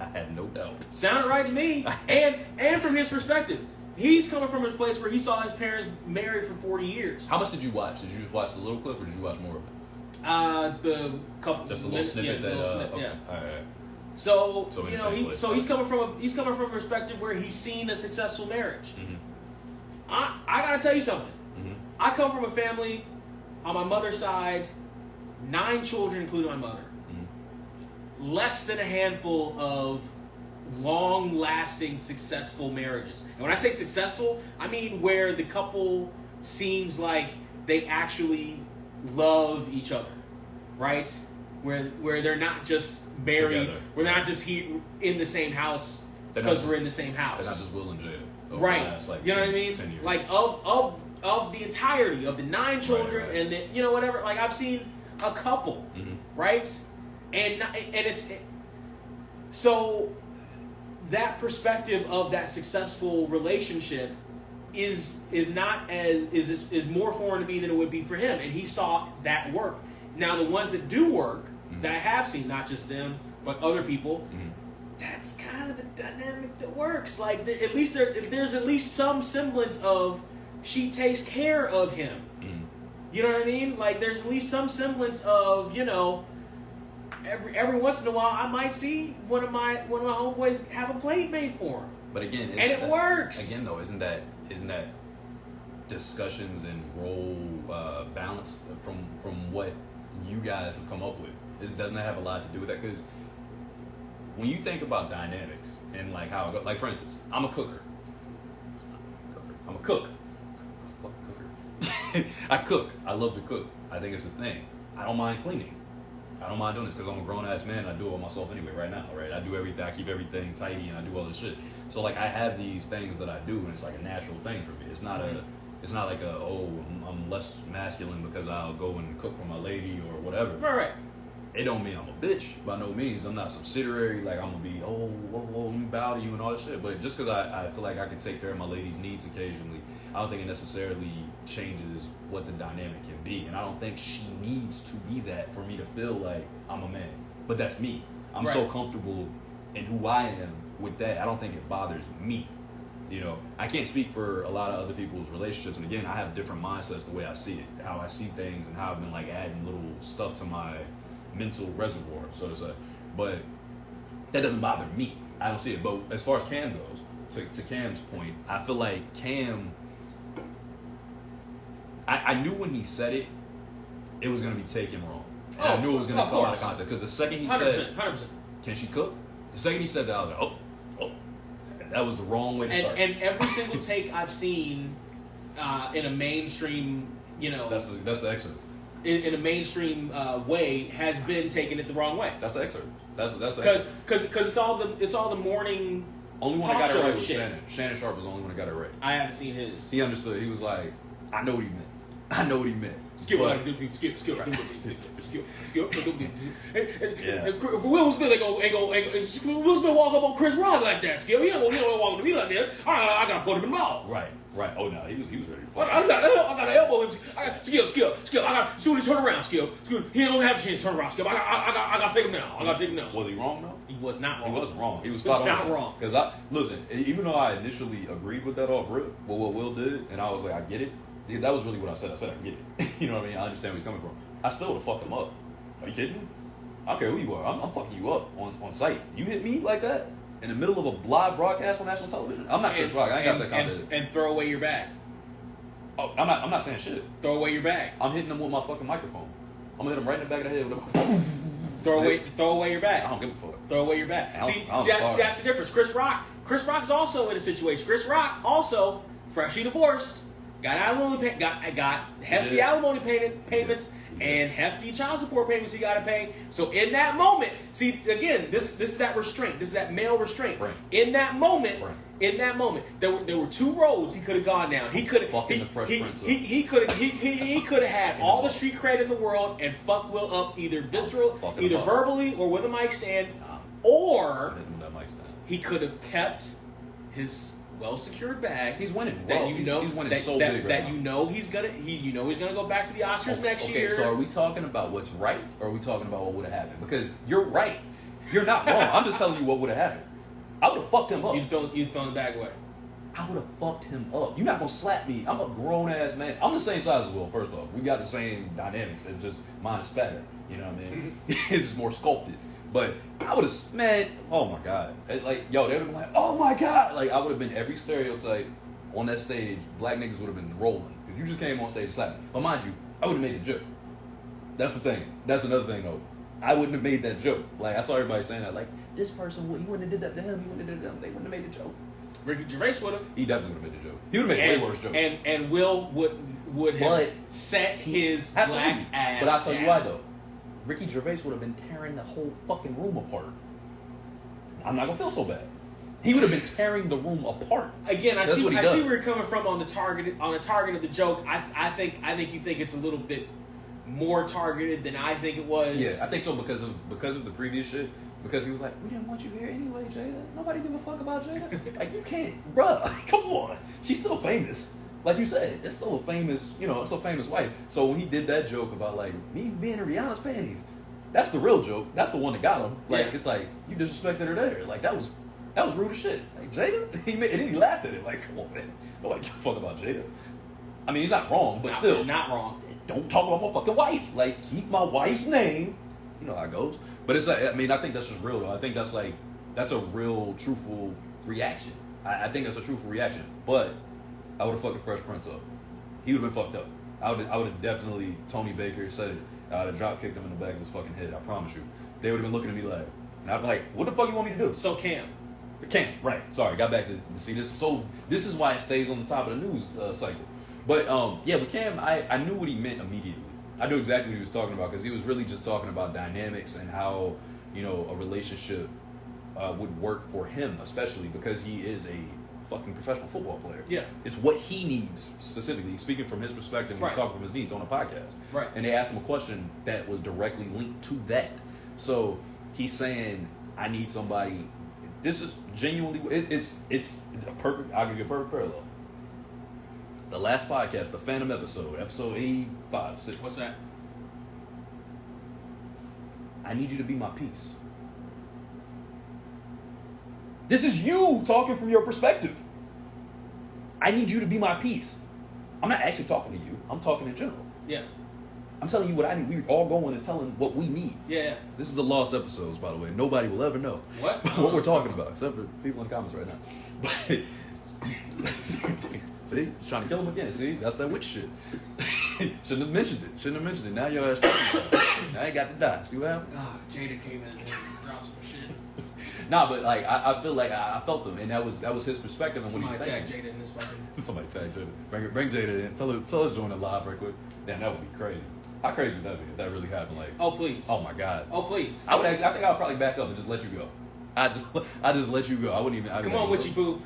I had no doubt. Sounded right to me. And from his perspective, he's coming from a place where he saw his parents married for 40 years. How much did you watch? Did you just watch the little clip or did you watch more of it? The couple. Just a little snippet. Okay. Yeah. All right. So you know, he's coming from a perspective where he's seen a successful marriage. Mm-hmm. I gotta tell you something. Mm-hmm. I come from a family on my mother's side, 9 children, including my mother. Mm-hmm. Less than a handful of long-lasting, successful marriages. And when I say successful, I mean where the couple seems like they actually love each other, right? Where they're not just married, together. We're not just here in the same house because we're in the same house. They're not just Will and Jada. Right. You know what I mean? Like of of the entirety of the 9 children, right. and then whatever. Like I've seen a couple, right, and it's so that perspective of that successful relationship is not is more foreign to me than it would be for him, and he saw that work. Now the ones that do work that I have seen, not just them but other people. That's kind of the dynamic that works. Like at least there's at least some semblance of she takes care of him. You know what I mean? Like there's at least some semblance of every once in a while I might see one of my homeboys have a plate made for him. But again, and it works. Again, though, isn't that discussions and role balance from what you guys have come up with? Doesn't that have a lot to do with that? Because when you think about dynamics and like how it goes, like for instance, I'm a cooker. I'm a cook. Fuck cooker. I cook. I love to cook. I think it's a thing. I don't mind cleaning. I don't mind doing this because I'm a grown ass man and I do it with myself anyway right now, right? I do everything, I keep everything tidy and I do all this shit. So like I have these things that I do and it's like a natural thing for me. It's not like I'm less masculine because I'll go and cook for my lady or whatever. Right. It don't mean I'm a bitch by no means. I'm not subsidiary. Like I'm gonna be let me bow to you and all that shit. But just because I feel like I can take care of my lady's needs occasionally, I don't think it necessarily changes what the dynamic can be. And I don't think she needs to be that for me to feel like I'm a man. But that's me. I'm so comfortable in who I am with that. I don't think it bothers me. I can't speak for a lot of other people's relationships. And again, I have different mindsets the way I see it, how I see things, and how I've been like adding little stuff to my mental reservoir, so to say. But that doesn't bother me. I don't see it. But as far as Cam goes, to Cam's point, I feel like Cam, I knew when he said it, it was going to be taken wrong. And I knew it was going to come out of context. Because the second he 100%, said, 100%. Can she cook? The second he said that, I was like, oh. That was the wrong way to start. And every single take I've seen in a mainstream, That's the excerpt. In a mainstream way has been taking it the wrong way. That's the excerpt. That's the excerpt. Because it's all the morning. Only one that got it right was shit. Shannon. Shannon Sharp was the only one that got it right. I haven't seen his. He understood. He was like, I know what he meant. Skip. Yeah. Will Smith ain't gonna Will Smith walk up on Chris Rock like that. Skip. He don't walk to me like that. I gotta put him in the mouth. Right. Oh no, he was ready to fight. I gotta elbow him. Skip. I got soon as he turn around. Skip. He don't have a chance to turn around. Skip. I gotta pick him now. Was he wrong though? He was not wrong. He wasn't wrong. He was spot on. Not wrong. Because listen, even though I initially agreed with that off rip, but what Will did, and I was like, I get it. That was really what I said. I said I get it. You know what I mean? I understand where he's coming from. I still would have fucked him up. Are you kidding me? I don't care who you are. I'm fucking you up on site. You hit me like that in the middle of a live broadcast on national television. I'm not Chris Rock. I ain't got that kind of. And throw away your bag. Oh, I'm not saying shit. Throw away your bag. I'm hitting him with my fucking microphone. I'm gonna hit him right in the back of the head with a. Throw away your bag. I don't give a fuck. Throw away your bag. See, sorry. that's the difference. Chris Rock's also in a situation. Chris Rock also freshly divorced. Got alimony got hefty alimony payments and hefty child support payments he got to pay. So in that moment, see again, this is that restraint. This is that male restraint. Right. In that moment, there were two roads he could have gone down. He could have he could have had all the street cred in the world and fuck Will up either verbally or with a mic stand, or he could have kept his well-secured bag. He's winning. He's winning so big right now. You know he's gonna go back to the Oscars next year. So are we talking about what's right, or are we talking about what would have happened? Because you're right. You're not wrong. I'm just telling you what would have happened. I would have fucked him up. You'd thrown the bag away. I would have fucked him up. You're not gonna slap me. I'm a grown ass man. I'm the same size as Will. First off, we got the same dynamics. It's just mine is fatter. You know what I mean? It's more sculpted. But I would have, man, oh my God. They would have been like, oh my God. Like, I would have been every stereotype on that stage. Black niggas would have been rolling. Because you just came on stage slapping. But mind you, I would have made a joke. That's the thing. That's another thing, though. I wouldn't have made that joke. Like, I saw everybody saying that. Like, this person, he wouldn't have did that to him. He wouldn't have did that to them. They wouldn't have made the joke. Ricky Gervais would have. He definitely would have made the joke. He would have made a way worse joke. And Will would have set his black ass But I'll tell down. you why, though. Ricky Gervais would have been tearing the whole fucking room apart. I'm not gonna feel so bad. He would have been tearing the room apart. Again, I That's see what he where does. you're coming from on the target of the joke. I think you think it's a little bit more targeted than I think it was. Yeah, I think so because of the previous shit. Because he was like, we didn't want you here anyway, Jada. Nobody give a fuck about Jada. Like, you can't, bruh. Come on. She's still famous. Like you said, it's still a famous, it's a famous wife. So when he did that joke about like me being in Rihanna's panties, that's the real joke. That's the one that got him. Like It's like you disrespected her there. Like that was rude as shit. Like Jada, and then he laughed at it. Like, come on, man. Nobody give a fuck about Jada. I mean, he's not wrong, but still, not wrong. Don't talk about my fucking wife. Like, keep my wife's name. You know how it goes. But it's like, I mean, I think that's just real though. I think that's a real, truthful reaction. I think that's a truthful reaction. But I would have fucked the Fresh Prince up. He would have been fucked up. I would have definitely, Tony Baker said it. I would have drop kicked him in the back of his fucking head. I promise you. They would have been looking at me like, and I'd be like, what the fuck you want me to do? So Cam, right. Sorry, got back to see this. This is why it stays on the top of the news cycle. But with Cam, I knew what he meant immediately. I knew exactly what he was talking about because he was really just talking about dynamics and how, a relationship would work for him, especially because he is a fucking professional football player. Yeah. It's what he needs specifically. He's speaking from his perspective and he's talking from his needs on a podcast. Right. And they asked him a question that was directly linked to that. So he's saying, I need somebody. This is genuinely, it's a perfect, I'll give you a perfect parallel. The last podcast, the Phantom episode 85, 6. What's that? I need you to be my peace. This is you talking from your perspective. I need you to be my peace. I'm not actually talking to you. I'm talking in general. Yeah. I'm telling you what I need. We're all going and telling what we need. Yeah. This is the lost episodes, by the way. Nobody will ever know what we're talking about, except for people in the comments right now. But see, he's trying to kill him again. See, that's that witch shit. Shouldn't have mentioned it. Now your ass talking about it. Now you got to die. See what happened? Oh, Jada came in and dropped some shit. Nah, but like I feel like I felt him, and that was his perspective on what Somebody he's saying. tag Jada in this fucking. Somebody tag Jada. Bring Jada in. Tell her to join it live right quick. Damn, that would be crazy. How crazy would that be if that really happened? Like, oh please. Oh my god. Oh please. I think I would probably back up and just let you go. I just let you go. I wouldn't even. Come on, Witchy Boo.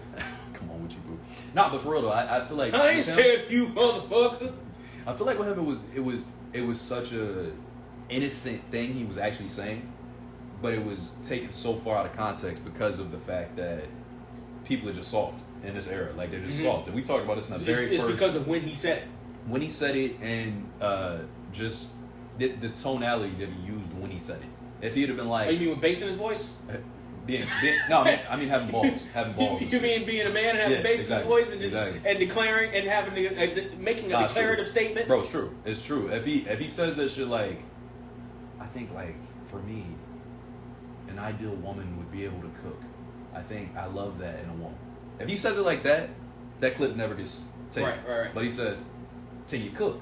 Come on, Witchy Boo. Nah, but for real though, I feel like I ain't scared of you, motherfucker. I feel like with him it was such a innocent thing he was actually saying, but it was taken so far out of context because of the fact that people are just soft in this era. Like they're just soft, and we talked about this in the very first. It's because of when he said it. When he said it, and just the tonality that he used when he said it. If he'd have been like, oh, you mean with bass in his voice? No, I mean having balls. You mean being a man and having bass in his voice and just and declaring and having making a declarative statement? Bro, it's true. It's true. If he says that shit like, I think like for me, an ideal woman would be able to cook. I think I love that in a woman. If he says it like that, that clip never gets taken. Right. But he says, "Can you cook?"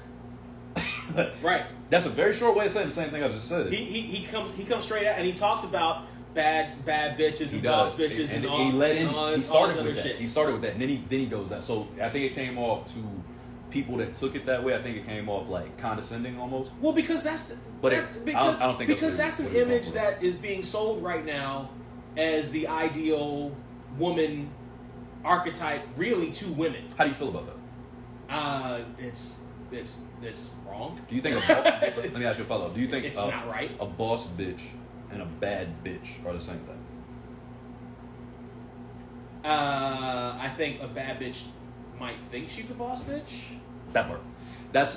Right. That's a very short way of saying the same thing I just said. He comes straight out and he talks about bad bitches and boss bitches and all. He started with that. Shit. He started with that, and then he goes that. So I think it came off to people that took it that way. I think it came off like condescending almost. Well, because I don't think because that's an image that is being sold right now as the ideal woman archetype, really, to women. How do you feel about that? It's wrong. Do you think let me ask you a follow-up. Do you think it's not right? A boss bitch and a bad bitch are the same thing? I think a bad bitch might think she's a boss bitch. That part.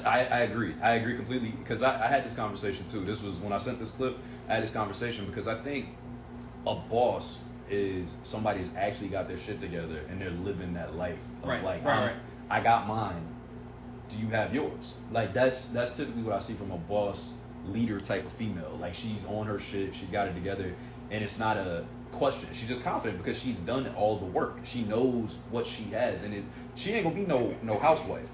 I agree. I agree completely because I had this conversation too. This was when I sent this clip. I had this conversation because I think a boss is somebody who's actually got their shit together and they're living that life of right. I got mine. Do you have yours? Like that's typically what I see from a boss leader type of female. Like she's on her shit, she's got it together, and it's not a question. She's just confident because she's done all the work. She knows what she has, and she ain't gonna be no housewife.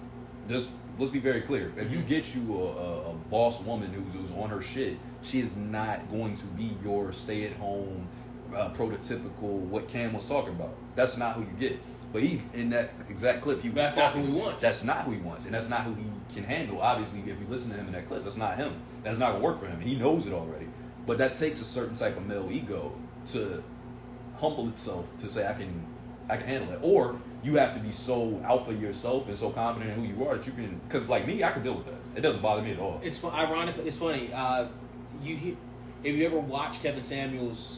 Just let's be very clear. If you get you a boss woman who's on her shit, she is not going to be your stay-at-home, prototypical what Cam was talking about. That's not who you get. But in that exact clip, that's not who he wants. That's not who he wants, and that's not who he can handle. Obviously, if you listen to him in that clip, that's not him. That's not gonna work for him. He knows it already. But that takes a certain type of male ego to humble itself to say I can handle it, or you have to be so alpha yourself and so confident in who you are that you can. Because like me, I can deal with that. It doesn't bother me at all. It's ironically, it's funny. If you ever watch Kevin Samuels'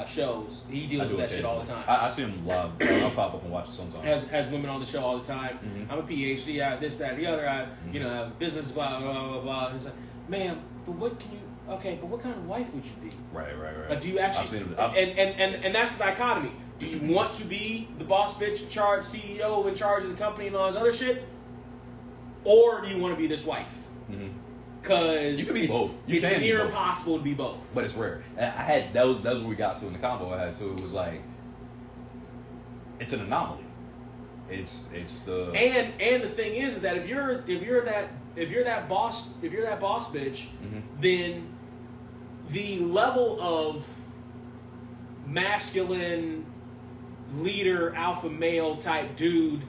shows, he deals with that shit all the time. I see him live. I'll pop up and watch it sometimes. Has women on the show all the time. Mm-hmm. I'm a PhD. I have this, that, the other. I have business. Blah blah blah blah. And it's like, man, but what can you? Okay, but what kind of wife would you be? Right. Like, do you actually? And that's the dichotomy. Do you want to be the boss bitch in charge, CEO in charge of the company and all this other shit, or do you want to be this wife? Because you can be both. It's near impossible to be both. But it's rare. And that was what we got to in the combo I had. So it was like, it's an anomaly. It's the and the thing is that if you're that boss bitch, then the level of masculine leader alpha male type dude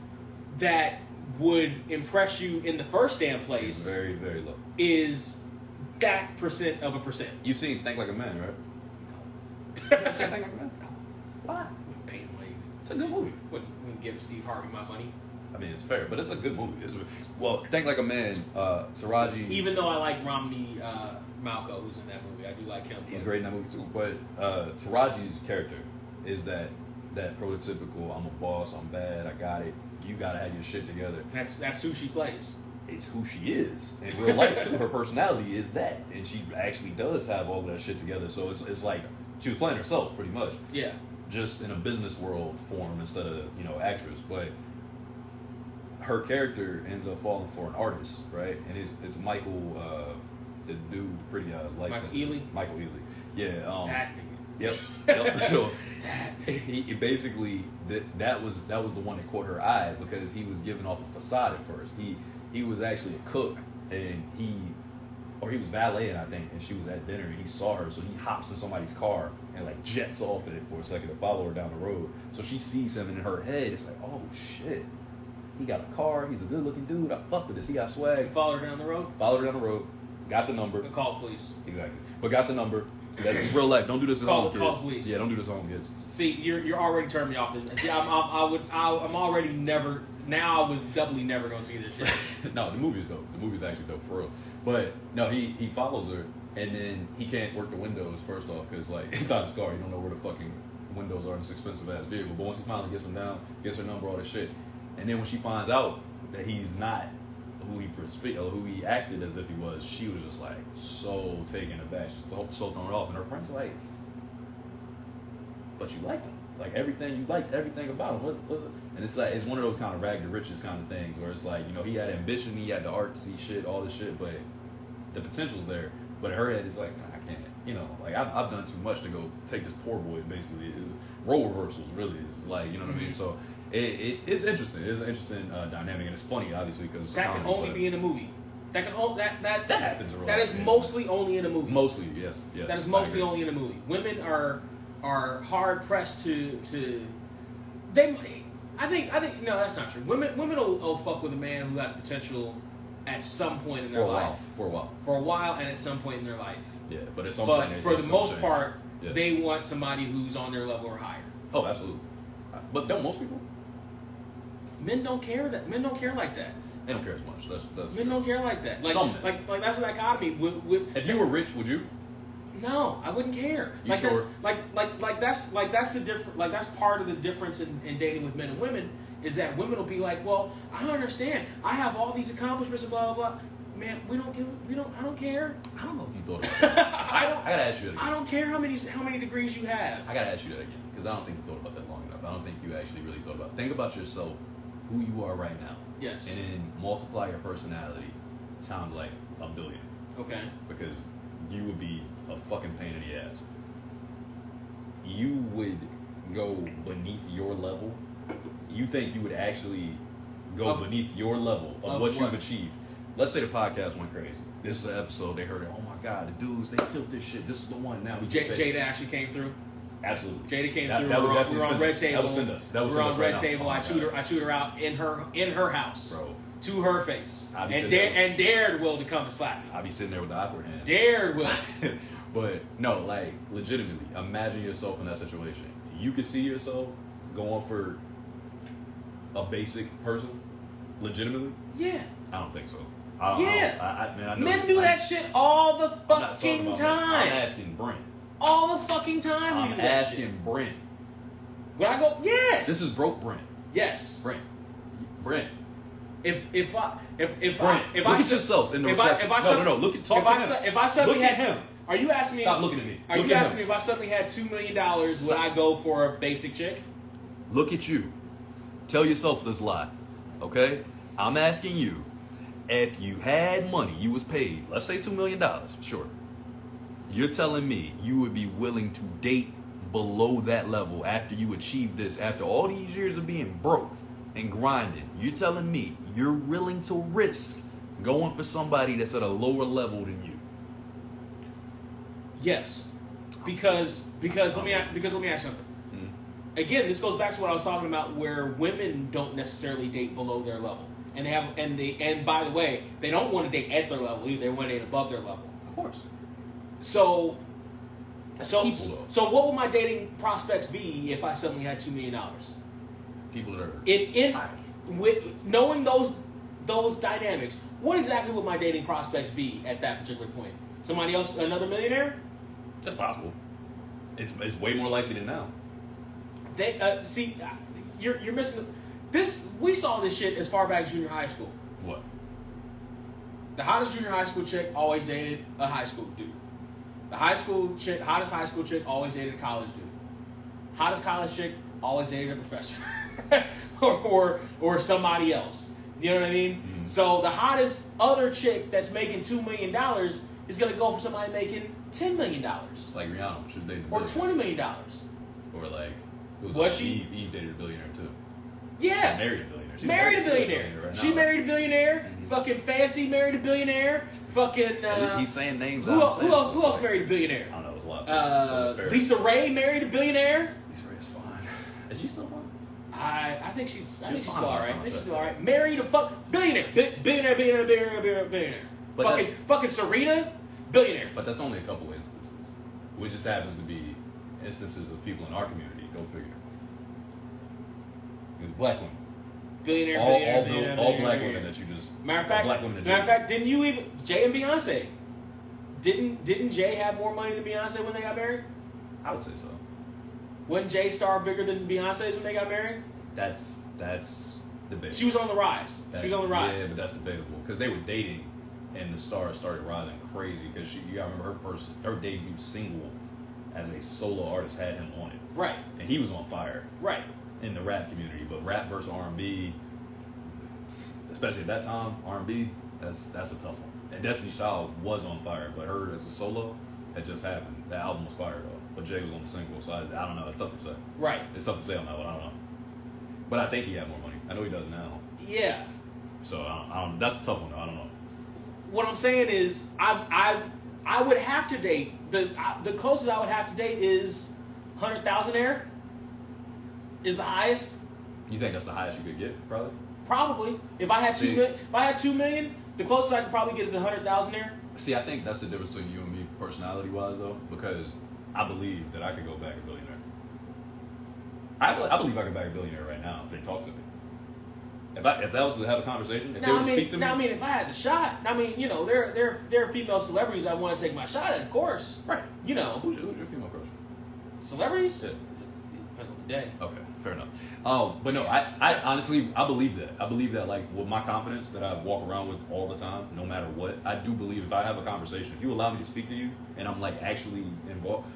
that would impress you in the first damn place is very, very low. Is that % of a %. You've seen Think Like a Man, right? No. You ever seen Think Like a Man? Why? Wouldn't pay him money. It's a good movie. Wouldn't give Steve Harvey my money. I mean, it's fair, but it's a good movie. Well, Think Like a Man, Taraji... Even though I like Romney Malco, who's in that movie, I do like him. He's great in that movie too. But Taraji's character is that prototypical, I'm a boss, I'm bad, I got it, you gotta have your shit together. That's who she plays. It's who she is. In real life too, her personality is that. And she actually does have all of that shit together. So it's like she was playing herself pretty much. Yeah. Just in a business world form instead of, actress. But her character ends up falling for an artist, right? And it's Michael, the dude, pretty Michael Ealy? Michael Ealy. Yeah. That nigga. Yep. So he basically that was the one that caught her eye because he was giving off a facade at first. He was actually a cook and he was valeting, I think, and she was at dinner and he saw her, so he hops in somebody's car and like jets off in it for a second to follow her down the road. So she sees him and in her head it's like, oh shit, he got a car, he's a good looking dude, I fuck with this, he got swag. You followed her down the road, got the number. Call police. Exactly. But got the number. That's real life. Don't do this at home, kids. Call police. Yeah, don't do this at home, kids. See, you're already turning me off. See, I'm already never. Now I was doubly never gonna see this shit. No, the movie's dope. The movie's actually dope for real. But no, he follows her, and then he can't work the windows first off because like it's not his car. You don't know where the fucking windows are in this expensive ass vehicle. But once he finally gets them down, gets her number, all this shit, and then when she finds out that he's not who he acted as if he was, she was just like so taken aback, so thrown off. And her friends are like, but you liked him, like everything, you liked everything about him. What was it? And it's like, it's one of those kind of rag to riches kind of things where it's like, he had ambition, he had the artsy shit, all this shit, but the potential's there. But her head is like, I can't, like I've done too much to go take this poor boy. Basically, is role reversals really is like, what I mean. So it's interesting. It's an interesting dynamic, and it's funny, obviously, because that can only be in a movie. That happens in real life. That is mostly only in a movie. Mostly, yes. That is mostly only in a movie. Women are hard pressed to they. I think no, that's not true. Women will fuck with a man who has potential at some point in their life. For a while, and at some point in their life. Yeah, but at some point. But for the most part, they want somebody who's on their level or higher. Oh, absolutely. But don't most people? Men don't care like that. They don't care as much. That's men don't care like that. Like that's a dichotomy. If you were rich, would you? No, I wouldn't care. You sure? That's the difference. Like that's part of the difference in dating with men and women is that women will be like, well, I don't understand. I have all these accomplishments and blah blah blah. Man, I don't care. I don't know if you thought about that. I gotta ask you that again. I don't care how many degrees you have. I gotta ask you that again because I don't think you thought about that long enough. I don't think you actually really thought about it. Think about yourself, who you are right now. Yes. And then multiply your personality times like 1 billion. Okay. Because you would be a fucking pain in the ass. You would go beneath your level. You think you would actually go beneath your level of what you've achieved. Let's say the podcast went crazy. This is the episode. They heard it. Oh my God, the dudes, they killed this shit. This is the one. Now we Jada actually came through. Absolutely. Jada came through. We were on Red Table. That was send us. We were on Red Table. I chewed her out in her house. Bro. To her face. And dared Will to come and slap me. I'd be sitting there with the awkward hand. Dared Will. But no, like legitimately, imagine yourself in that situation. you could see yourself going for a basic person, legitimately? Yeah. I don't think so. Yeah. I know Men do that shit all the I'm not talking fucking about time. I'm asking Brent. All the fucking time. I'm we do that asking shit. Brent. When I go, yes. This is broke Brent. Yes. Brent. If Brent, I look at yourself in the reflection. No. Look at talk to him. If I suddenly Look had at him. Are you asking me? Stop looking at me. Are Look you at asking him. me if I suddenly had $2 million, would I go for a basic chick? Look at you. Tell yourself this lie. Okay? I'm asking you, if you had money, you was paid, let's say $2 million, sure. You're telling me you would be willing to date below that level after you achieve this, after all these years of being broke and grinding. You're telling me you're willing to risk going for somebody that's at a lower level than you. Yes, because let me ask you something. Again, this goes back to what I was talking about, where women don't necessarily date below their level, and by the way, they don't want to date at their level either. They want to date above their level. Of course. So what would my dating prospects be if I suddenly had $2 million? People that are With knowing those dynamics, what exactly would my dating prospects be at that particular point? Somebody else, another millionaire? That's possible. It's way more likely than now. They see, you're missing this. We saw this shit as far back as junior high school. What? The hottest junior high school chick always dated a high school dude. The hottest high school chick always dated a college dude. Hottest college chick always dated a professor, or somebody else. You know what I mean? Mm-hmm. So the hottest other chick that's making $2 million is gonna go for somebody making $10 million. Like Rihanna, she was dating a or billionaire. $20 million. Or like, was she? Eve dated a billionaire too. Yeah. Married a billionaire. She married a billionaire. Right she married a billionaire. Mm-hmm. Fucking Fancy married a billionaire. Fucking. He's saying names. Who else married a billionaire? I don't know. It was a lot. Lisa Ray married a billionaire. Lisa Ray is fine. Is she still fine? I think she's still alright. I think she's still alright. Married a billionaire. Billionaire. Fucking Serena, billionaire. But that's only a couple of instances. Which just happens to be instances of people in our community. Go figure. It's black women. Billionaire. All black women that you just. Matter of fact, didn't you even Jay and Beyonce? Didn't Jay have more money than Beyonce when they got married? I would say so. Wasn't Jay Star bigger than Beyonce's when they got married? That's debatable. She was on the rise. Yeah, but that's debatable because they were dating, and the stars started rising crazy. Because you gotta remember her debut single as a solo artist had him on it. Right. And he was on fire. Right. In the rap community, but rap versus R&B, especially at that time, R&B, that's a tough one. And Destiny's Child was on fire, but her as a solo, that just happened. That album was fire though, but Jay was on the single, so I don't know. It's tough to say. Right. It's tough to say on that one. I don't know. But I think he had more money. I know he does now. Yeah. So I don't. That's a tough one though. I don't know. What I'm saying is, I would have to date the closest I would have to date is 100,000 is the highest. You think that's the highest you could get, probably? Probably. If I had $2 million, the closest I could probably get is 100,000 See, I think that's the difference between you and me, personality-wise, though, because I believe that I could go back a billionaire. I believe I could back a billionaire right now if they talk to me. If that was to have a conversation, if they would speak to me. Now, I mean, if I had the shot, I mean, you know, there are female celebrities I want to take my shot at, of course. Right. You know. Who's your female crush? Celebrities? Yeah. Depends on the day. Okay, fair enough. But no, I honestly, I believe that. I believe that, like, with my confidence that I walk around with all the time, no matter what, I do believe if I have a conversation, if you allow me to speak to you, and I'm, like, actually involved,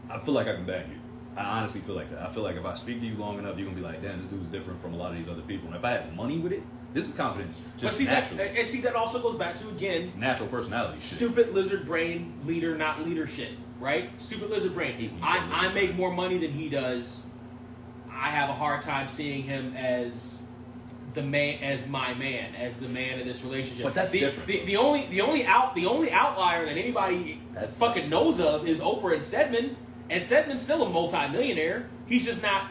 I feel like I can back you. I honestly feel like that. I feel like if I speak to you long enough, you're going to be like, damn, this dude's different from a lot of these other people. And if I had money with it, this is confidence. Just naturally. That also goes back to, again, it's natural personality shit. Stupid lizard brain, leader, not leader shit, right? Stupid lizard brain. I make more money than he does. I have a hard time seeing him as the man, as my man, as the man of this relationship. But that's different. The only outlier that anybody fucking knows of is Oprah and Stedman. And Stedman's still a multi-millionaire. He's just not,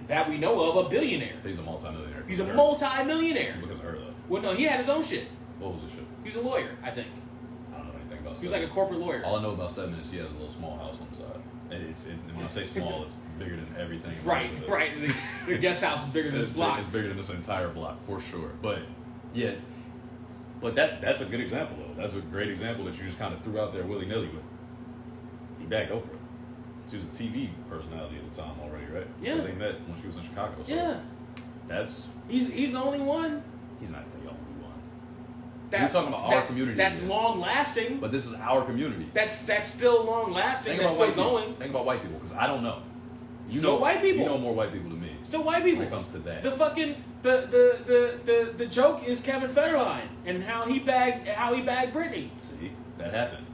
that we know of, a billionaire. He's a multi-millionaire. He's a multi-millionaire. Because of her, though. Well, no, he had his own shit. What was his shit? He was a lawyer, I think. I don't know anything about Stedman. He was like a corporate lawyer. All I know about Stedman is he has a little small house on the side. And when I say small, it's bigger than everything. Right. The guest house is bigger than this block. It's bigger than this entire block, for sure. But, yeah. But that's a good example, though. That's a great example that you just kind of threw out there willy-nilly with. He bagged Oprah. She was a TV personality at the time already, right? Yeah. Because they met when she was in Chicago. So Yeah. He's the only one. He's not the only one. We're talking about our community. That's here. long lasting. But this is our community. That's still long lasting. That's still going. Think about white people, because I don't know. White people. You know more white people than me. Still white people. When it comes to that. The fucking the joke is Kevin Federline and how he bagged Britney. See, that happened.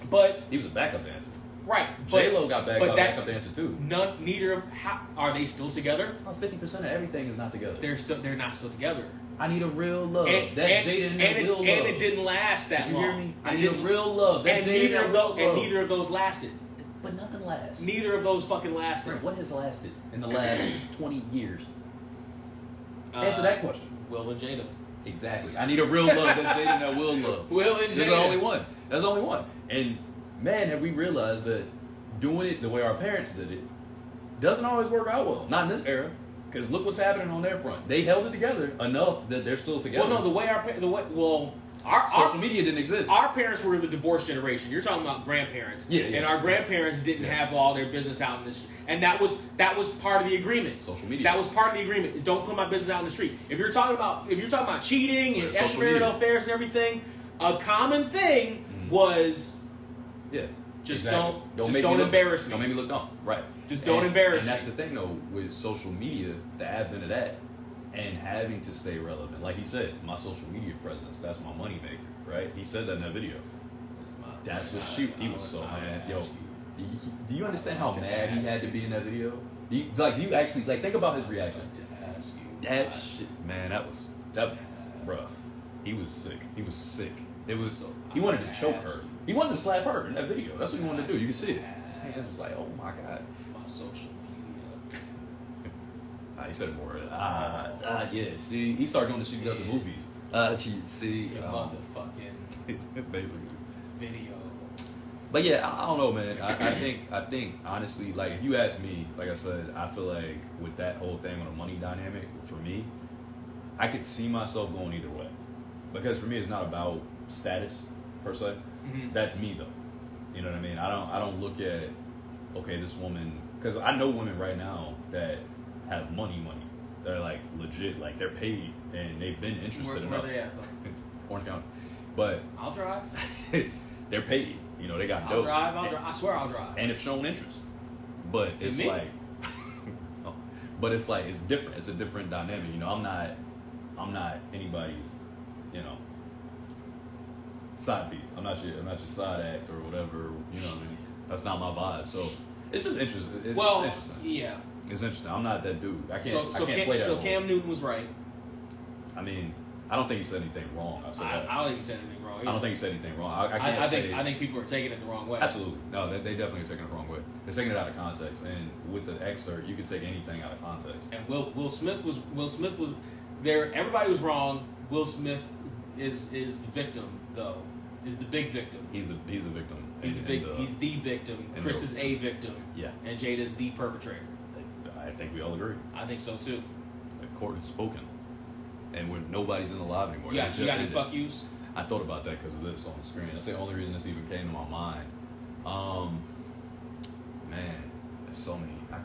But he was a backup dancer. Right. J-Lo got backup dancer too. Neither of are they still together? 50% of everything is not together. They're not still together. I need a real love. That's Jada and real love. And it didn't last that long. Did you hear me? I need a real love. That's Jada and real love. And neither of those lasted. But nothing lasts. Neither of those fucking lasted. Brent, what has lasted in the last 20 years? Answer that question. Will and Jada. Exactly. I need a real love. That's Jada and that Will love. Will and Jada. That's the only one. That's the only one. And man, have we realized that doing it the way our parents did it doesn't always work out well. Not in this era. Because look what's happening on their front. They held it together enough that they're still together. Well, no, social media didn't exist. Our parents were the divorce generation. You're talking about grandparents. Yeah. And our grandparents didn't have all their business out in this. And that was part of the agreement. Social media. That was part of the agreement. Is don't put my business out in the street. If you're talking about cheating and extramarital affairs and everything, a common thing was just don't embarrass me. Don't make me look dumb. Right. Just don't embarrass me. And that's the thing though with social media, the advent of that, and having to stay relevant. Like he said, my social media presence, that's my money maker, right? He said that in that video. That's what he was so mad. Yo, do you understand how mad he had to be in that video? You actually think about his reaction. That shit, man, that bruh. He was sick. He was sick. He wanted to choke her. He wanted to slap her in that video. That's what he wanted to do. You can see it. His hands was like, oh my god. My social media. He said it more. Yeah. See, he started doing the shit he does in movies. See, motherfucking basically video. But yeah, I don't know, man. I think honestly, like if you ask me, like I said, I feel like with that whole thing with a money dynamic, for me, I could see myself going either way. Because for me, it's not about status per se. Mm-hmm. That's me though. You know what I mean? I don't look at this woman, because I know women right now that have money. They're like legit, like they're paid and they've been interested enough. Where they at though? Orange County. But I'll drive. They're paid. You know, they got I'll dope. drive. I swear I'll drive. And have shown interest. But it's like but it's like it's different. It's a different dynamic. You know, I'm not anybody's, side piece. I'm not your side act or whatever, you know what I mean? That's not my vibe. So it's just interesting. It's interesting. Yeah. It's interesting. I'm not that dude. I can't play that So role. Cam Newton was right. I mean, I don't think he said anything wrong. I don't think he said anything wrong. I don't think he said anything wrong. I think people are taking it the wrong way. Absolutely. No, they definitely are taking it the wrong way. They're taking it out of context. And with the excerpt, you can take anything out of context. And Will Smith was there. Everybody was wrong. Will Smith is the victim though. Is the big victim. He's the victim. He's the victim. Chris is a victim. Yeah. And Jada is the perpetrator. I think we all agree. I think so too. The court has spoken. And when nobody's in the live anymore. You got any fuck yous? I thought about that because of this on the screen. That's the only reason this even came to my mind. Man, there's so many I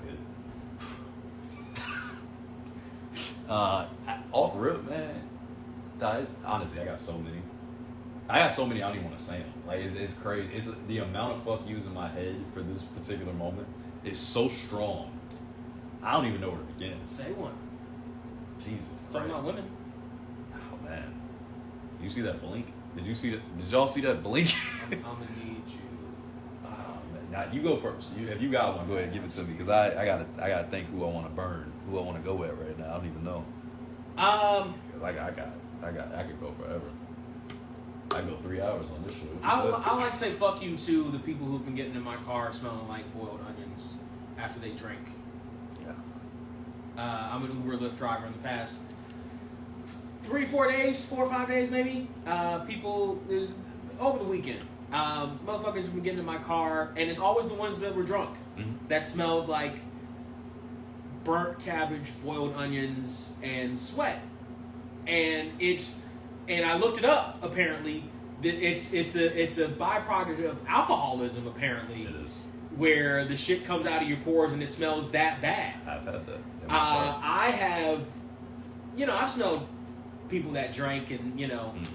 could. Off rip, man. Honestly, I got so many. I don't even want to say them. Like, it's crazy. It's the amount of fuck yous in my head for this particular moment is so strong. I don't even know where to begin. Say one. Jesus Talking Christ. about women. Oh man, you see that blink? Did y'all see that blink? I'm gonna need you. Now you go first. If you got one, go ahead and give it to me because I gotta think who I want to burn, who I want to go at right now. I don't even know. 'Cause I could go forever. I go 3 hours on this show. I like to say fuck you to the people who've been getting in my car smelling like boiled onions after they drink. Yeah. I'm an Uber Lyft driver in the past 4 or 5 days maybe. People, there's over the weekend, Motherfuckers have been getting in my car, and it's always the ones that were drunk that smelled like burnt cabbage, boiled onions, and sweat. And I looked it up. Apparently, it's a byproduct of alcoholism. Apparently, It is. where the shit comes out of your pores and it smells that bad. I've had that. I have, I've smelled people that drank and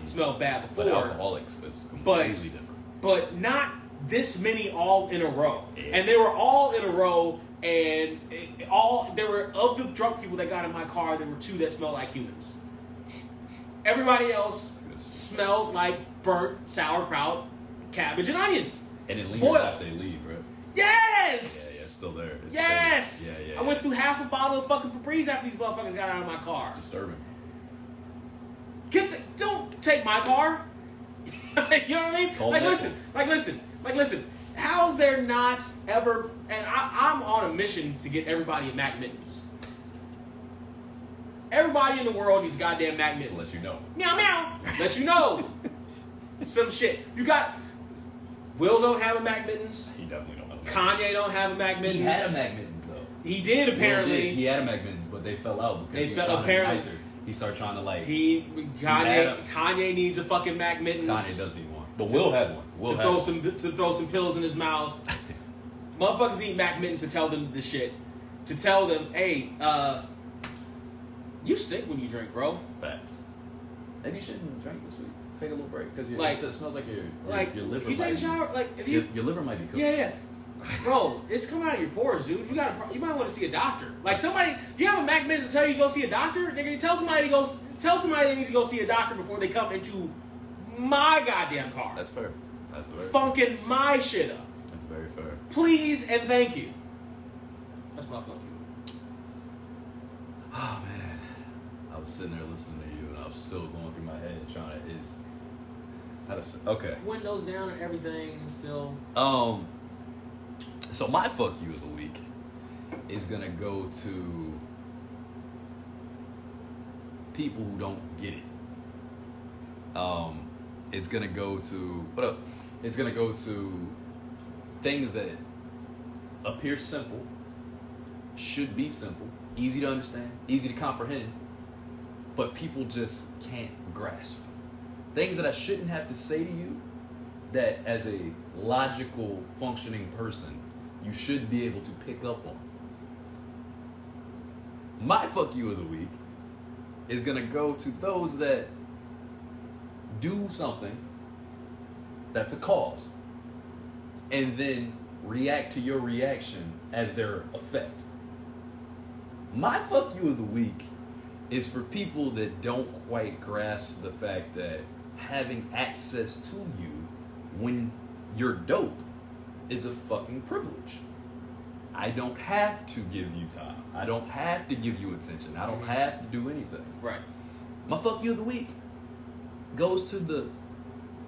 smelled bad before. But alcoholics is completely different. But not this many all in a row. Yeah. And they were all in a row, and there were, of the drunk people that got in my car, there were 2 that smelled like humans. Everybody else smelled like burnt sauerkraut, cabbage, and onions. And it lingers Boiled. after they leave, right? Yes! Yeah, it's still there. It's Yes! still, I went through half a bottle of fucking Febreze after these motherfuckers got out of my car. It's disturbing. Don't take my car. You know what I mean? Call Listen. How's there not ever? And I'm on a mission to get everybody Mac mittens. Everybody in the world needs goddamn Mac mittens. To let you know. Meow meow. Let you know. Some shit. You got. Will don't have a Mac mittens. He definitely don't have a Kanye don't have a Mac mittens. He had a Mac mittens though. He did apparently. He had a Mac mittens, but they fell out because They he fell- was trying apparently- to be nicer. He started trying to like. Kanye needs a fucking Mac mittens. Kanye does need one, but Will had one. Will to had throw some pills in his mouth. Motherfuckers need Mac mittens to tell them the shit. To tell them, hey, you stink when you drink, bro. Facts. Maybe you shouldn't drink this week. Take a little break because it smells like your liver. You take a shower, like if you, your liver might be cooked. yeah, bro, it's coming out of your pores, dude. You might want to see a doctor. Like somebody, you have a Mac mittens to tell you to go see a doctor, nigga. Tell somebody they need to go see a doctor before they come into my goddamn car. That's fair. That's very. Funking my shit up. That's very fair. Please and thank you. That's my fuck you. Oh man, I was sitting there listening to you, and I was still going through my head trying to okay. Windows down and everything still. So my fuck you of the week is gonna go to people who don't get it. It's gonna go to what up? It's gonna go to things that appear simple, should be simple, easy to understand, easy to comprehend, but people just can't grasp. Things that I shouldn't have to say to you, that as a logical, functioning person, you should be able to pick up on. My fuck you of the week is gonna go to those that do something that's a cause and then react to your reaction as their effect. My fuck you of the week is for people that don't quite grasp the fact that having access to you when you're dope is a fucking privilege. I don't have to give you time. I don't have to give you attention. I don't have to do anything. Right. My fuck you of the week goes to the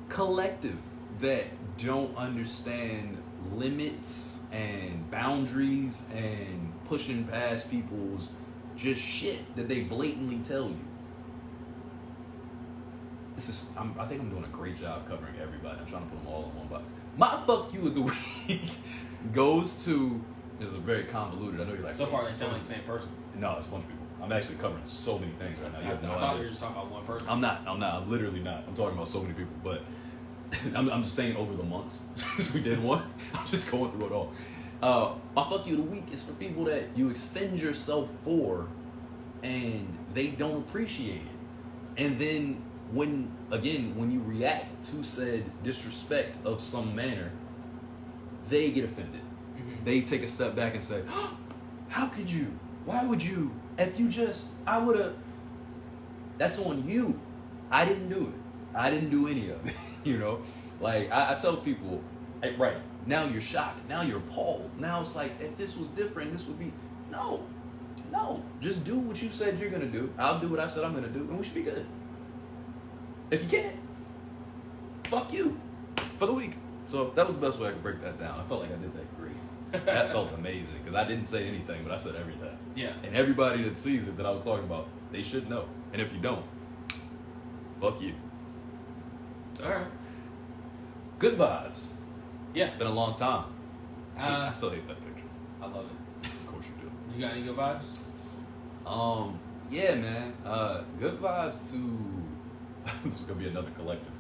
collective that don't understand limits and boundaries and pushing past people's just shit that they blatantly tell you. I think I'm doing a great job covering everybody. I'm trying to put them all in one box. My fuck you of the week goes to, this is very convoluted. I know you're like, So far, they sound like the same person. no, it's a bunch of people. I'm actually covering so many things right now. You have no I thought idea. you were just talking about one person. I'm not. I'm literally not. I'm talking about so many people, but I'm just staying over the months since we did one. I'm just going through it all. My fuck you of the week is for people that you extend yourself for, and they don't appreciate it. And then when you react to said disrespect of some manner, they get offended. Mm-hmm. They take a step back and say, oh, "How could you? Why would you? If you just, I would have." That's on you. I didn't do it. I didn't do any of it. You know, like I tell people, hey, right now you're shocked. Now you're appalled. Now it's like, if this was different, this would be no. Just do what you said you're gonna do. I'll do what I said I'm gonna do, and we should be good. If you can't, fuck you for the week. So that was the best way I could break that down. I felt like I did that great. That felt amazing because I didn't say anything, but I said everything. Yeah. And everybody that sees it that I was talking about, they should know. And if you don't, fuck you. All right. Good vibes. Yeah. Been a long time. I Uh, still hate that picture. I love it. Of course you do. You got any good vibes? Yeah, man. Good vibes to. This is gonna be another collective.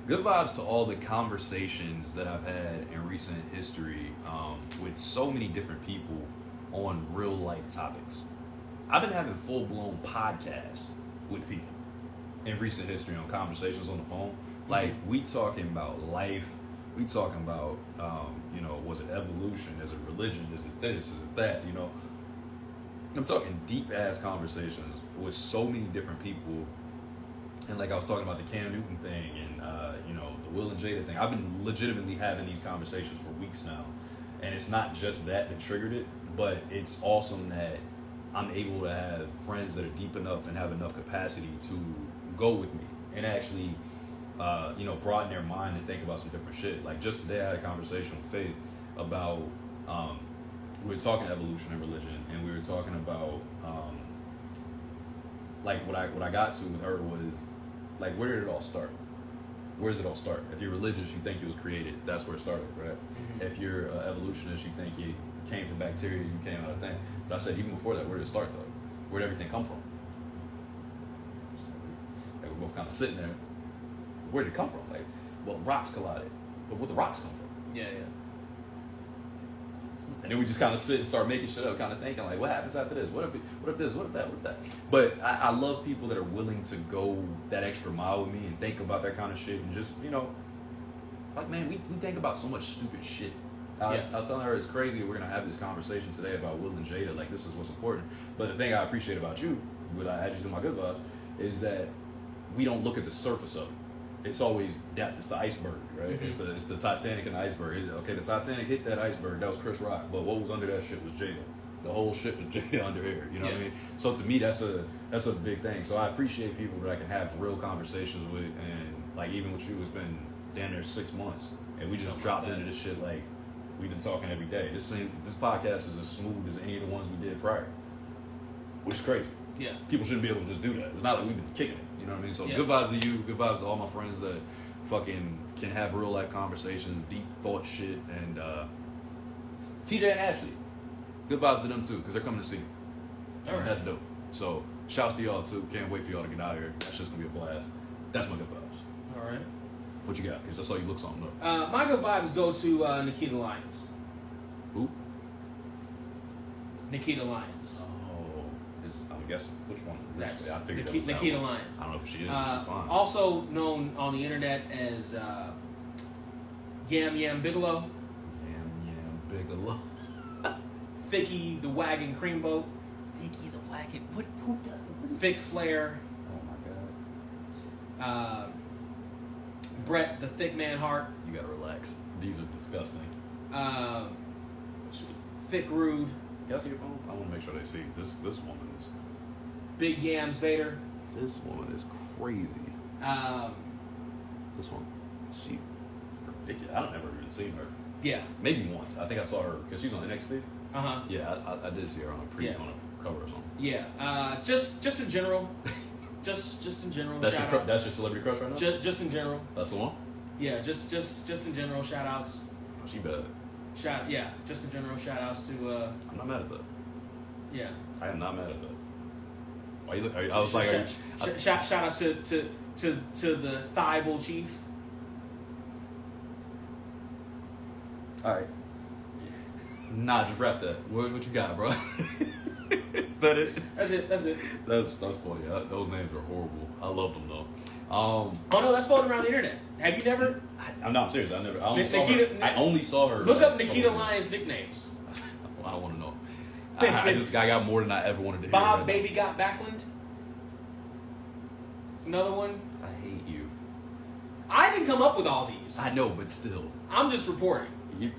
Good vibes to all the conversations that I've had in recent history with so many different people on real life topics. I've been having full blown podcasts with people in recent history on conversations on the phone. Like, we talking about life. We talking about, was it evolution? Is it religion? Is it this? Is it that? I'm talking deep ass conversations with so many different people. And like I was talking about the Cam Newton thing and, the Will and Jada thing. I've been legitimately having these conversations for weeks now. And it's not just that triggered it, but it's awesome that I'm able to have friends that are deep enough and have enough capacity to go with me and actually, broaden their mind and think about some different shit. Like just today I had a conversation with Faith about, we were talking evolution and religion, and we were talking about, what I got to with her was, like, where did it all start? Where does it all start? If you're religious, you think it was created. That's where it started, right? Mm-hmm. If you're evolutionist, you think it came from bacteria, you came out of thing. But I said, even before that, where did it start, though? Where did everything come from? Like, we're both kind of sitting there. Where did it come from? Like, well, rocks collided. But where the rocks come from? Yeah. And then we just kind of sit and start making shit up, kind of thinking, like, what happens after this? What if this? What if that? What if that? But I love people that are willing to go that extra mile with me and think about that kind of shit and just, like, man, we think about so much stupid shit. I was telling her it's crazy we're going to have this conversation today about Will and Jada. Like, this is what's important. But the thing I appreciate about you, what I add you to my good vibes, is that we don't look at the surface of it. It's always depth. It's the iceberg, right? Mm-hmm. It's the Titanic and the iceberg. Okay, the Titanic hit that iceberg. That was Chris Rock. But what was under that shit was Jada. The whole shit was Jada under here. You know what I mean? So to me, that's a big thing. So I appreciate people that I can have real conversations with, and like even with you, it's been damn near 6 months, and we just dropped into this shit like we've been talking every day. This podcast is as smooth as any of the ones we did prior, which is crazy. Yeah, people shouldn't be able to just do that. It's not like we've been kicking it. You know what I mean? So good vibes to you. Good vibes to all my friends that fucking can have real life conversations, deep thought shit, and TJ and Ashley. Good vibes to them too, because they're coming to see. All right. That's dope. So shouts to y'all too. Can't wait for y'all to get out here. That's just gonna be a blast. That's my good vibes. All right. What you got? Because I saw you look something up. My good vibes go to Nikita Lyons. Who? Nikita Lyons. I guess which one? That's I figured Nikita Lyons. I don't know if she is. She's fine. Also known on the internet as Yam Yam Bigelow. Yam Bigelow. Thicky the Wagon Creamboat. Thicky the Wagon. Who does? Thick Flair. Oh my God. Brett the Thick Man Heart. You gotta relax. These are disgusting. Thick Rude. Can I see your phone? I want to make sure they see this woman is. Big Yams Vader. This woman is crazy. This one, she ridiculous. I've never even seen her. Yeah. Maybe once. I think I saw her because she's on NXT. Uh-huh. Yeah, I did see her on a cover or something. Yeah. Just in general. just in general. That's your celebrity crush right now? Just in general. That's the one? Yeah, just in general, shout outs. Oh, she bad. Just in general, shout outs to I'm not mad at that. Yeah. I am not mad at that. Why you look? I was shout outs to the Thighbull Chief. All right. Nah, just wrap that. What you got, bro? Is that it? That's it. That's funny. Those names are horrible. I love them though. Oh no, that's floating around the internet. Have you never? I'm not serious. I only saw her. Look up Nikita Lyons nicknames. Well, I don't want to know. I got more than I ever wanted to hear. Bob Baby Got Backlund. It's another one. I hate you. I didn't come up with all these. I know, but still. I'm just reporting.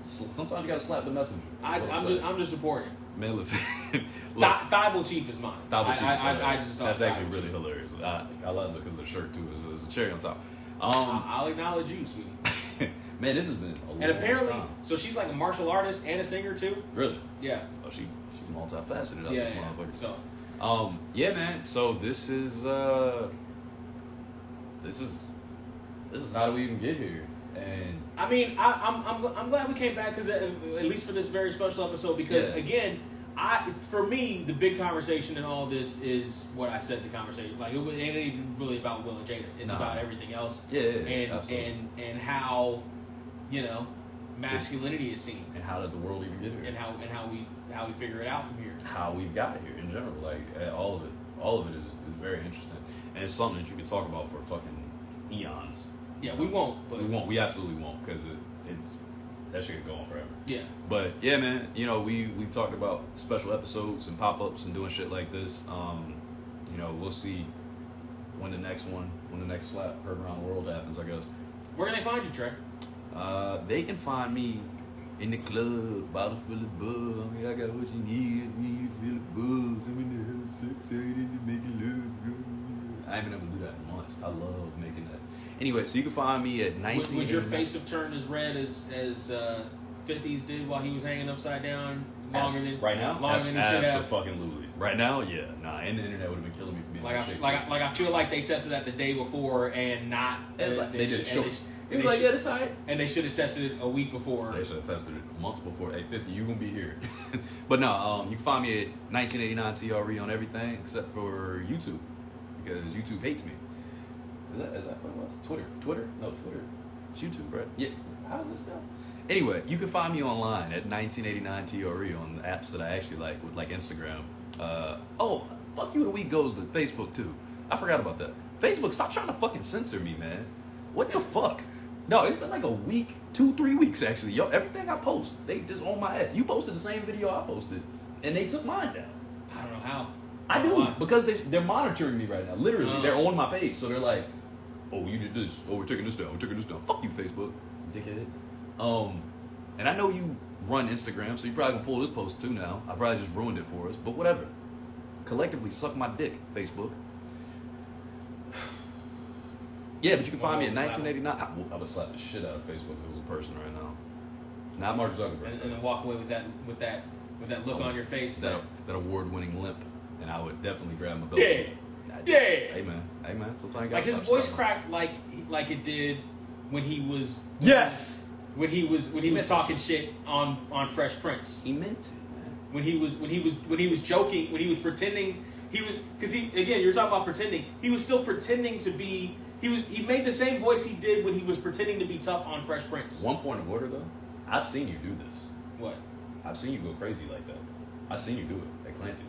Sometimes you gotta slap the messenger. I'm just reporting. Man, listen. Thighbull Chief is mine. Thighbull Chief That's actually really hilarious. I love it because of the shirt too. There's a cherry on top. I'll acknowledge you, sweetie. Man, this has been a long time. And apparently, so she's like a martial artist and a singer too. Really? Yeah. Oh, she's multifaceted. This motherfucker. So. Yeah, man. So this is how do we even get here? And I mean, I'm glad we came back because at least for this very special episode, because again, for me the big conversation in all this is what I said. The conversation, like, it ain't even really about Will and Jada. It's about everything else. And how, you know, masculinity is seen, and how did the world even get here, and how we figure it out from here, how we've got here in general. Like all of it is very interesting, and it's something that you could talk about for fucking eons. Yeah, we won't. But we absolutely won't, because it's that shit could go on forever. Yeah. But yeah, man, you know, we talked about special episodes and pop-ups and doing shit like this. You know, we'll see when the next slap heard around the world happens, I guess. Where can they find you, Trey? They can find me in the club, bottle full of buzz. I mean, I got what you need. You feel the buzz. I'm in the house, excited to make it look. I haven't been able to do that in months. I love making that. Anyway, so you can find me at 19. Would your face have turned as red as 50s did while he was hanging upside down longer than right now? Longer than he should have. Absolutely. Right now, yeah. Nah, and the internet would have been killing me for being I feel like they tested that the day before and not. It's like they did. That's all right. And they should have tested it a week before. They should have tested it months before. Hey, 50, you gonna be here. But no, you can find me at 1989 TRE on everything except for YouTube, because YouTube hates me. Is that what it was? Twitter? No, Twitter. It's YouTube, right? Yeah. How does this go? Anyway, you can find me online at 1989 TRE on the apps that I actually like, with like Instagram. Fuck you, the week goes to Facebook too. I forgot about that. Facebook, stop trying to fucking censor me, man. What the fuck? No, it's been like a week, 2-3 weeks actually. Yo, everything I post, they just on my ass. You posted the same video I posted, and they took mine down. I don't know how. I do, because they're monitoring me right now. Literally, they're on my page, so they're like, "Oh, you did this. Oh, we're taking this down. We're taking this down. Fuck you, Facebook, dickhead." And I know you run Instagram, so you probably can pull this post too now. I probably just ruined it for us, but whatever. Collectively, suck my dick, Facebook. Yeah, but you can find me at 1989. I would slap the shit out of Facebook if it was a person right now. Not Mark Zuckerberg. And then walk away with that look on your face. That award-winning limp, and I would definitely grab my belt. Yeah. Hey man. Sometimes like his voice cracked like it did when he was. Yes. When he was talking shit on Fresh Prince. He meant it, man. When he was joking, when he was pretending, because you're talking about pretending. He was still pretending to be. He made the same voice he did when he was pretending to be tough on Fresh Prince. One point of order though, I've seen you do this. What? I've seen you go crazy like that. I've seen you do it at Clancy's.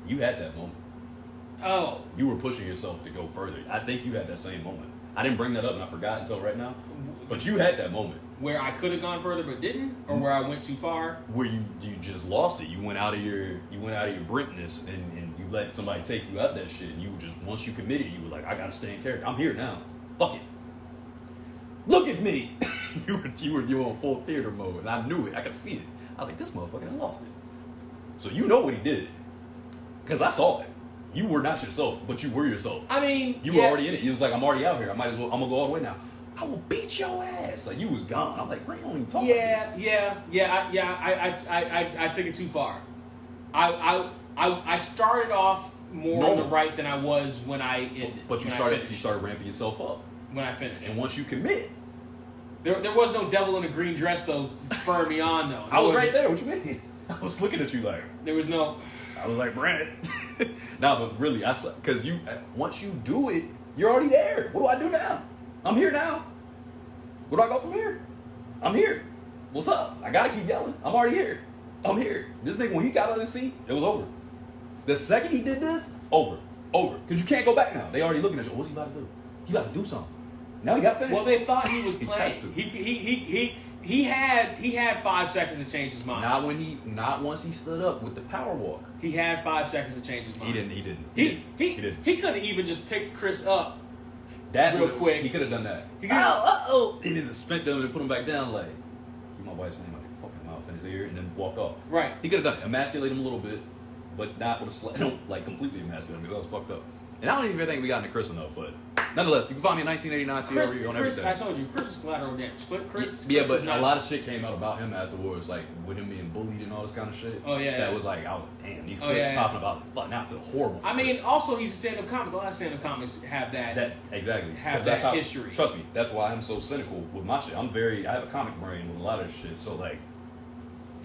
You had that moment. Oh. You were pushing yourself to go further. I think you had that same moment. I didn't bring that up and I forgot until right now. But you had that moment. Where I could have gone further but didn't? Or where I went too far? Where you just lost it. You went out of your Brentness and you let somebody take you out that shit, and you just, once you committed, you were like, I gotta stay in character. I'm here now. Fuck it. Look at me. you were on full theater mode, and I knew it. I could see it. I was like, this motherfucker done lost it. So you know what he did. Because I saw it. You were not yourself, but you were yourself. I mean, you were already in it. He was like, I'm already out here. I'm gonna go all the way now. I will beat your ass. Like, you was gone. I'm like, Brent, don't even talk about this. I took it too far. I started off more on the right than I was when I ended. But you started ramping yourself up when I finished. And once you commit, there was no devil in a green dress though spurring me on though. I was right there. What you mean? I was looking at you like there was no. I was like, Brent. No, but really, because once you do it, you're already there. What do I do now? I'm here now. Where do I go from here? I'm here. What's up? I gotta keep yelling. I'm already here. I'm here. This nigga, when he got on his seat, it was over. The second he did this, over. Because you can't go back now. They already looking at you. What's he about to do? He about to do something. Now he got finished. Well, they thought he was playing. He had 5 seconds to change his mind. Not once he stood up with the power walk. He had 5 seconds to change his mind. He didn't. He could have even just picked Chris up. Real quick. He could have done that. He just spent them and put him back down like, keep my wife's name out your fucking mouth in his ear, and then walk off. Right. He could have done it. Emasculate him a little bit, but not with a slap. Don't like completely emasculate him because that was fucked up. And I don't even think we got into Chris enough, but Nonetheless, you can find me at 1989 TRE on Chris, everything. I told you, Chris was collateral damage. Chris Yeah, but was not, a lot of shit came out about him afterwards, like with him being bullied and all this kind of shit. Oh, yeah, That yeah. was like, I was like, damn, these clips popping about. Fuck, now I feel horrible. I mean, also he's a stand-up comic. A lot of stand-up comics have that. Exactly. Have 'Cause that's that how, history. Trust me, that's why I'm so cynical with my shit. I have a comic brain with a lot of shit. So like,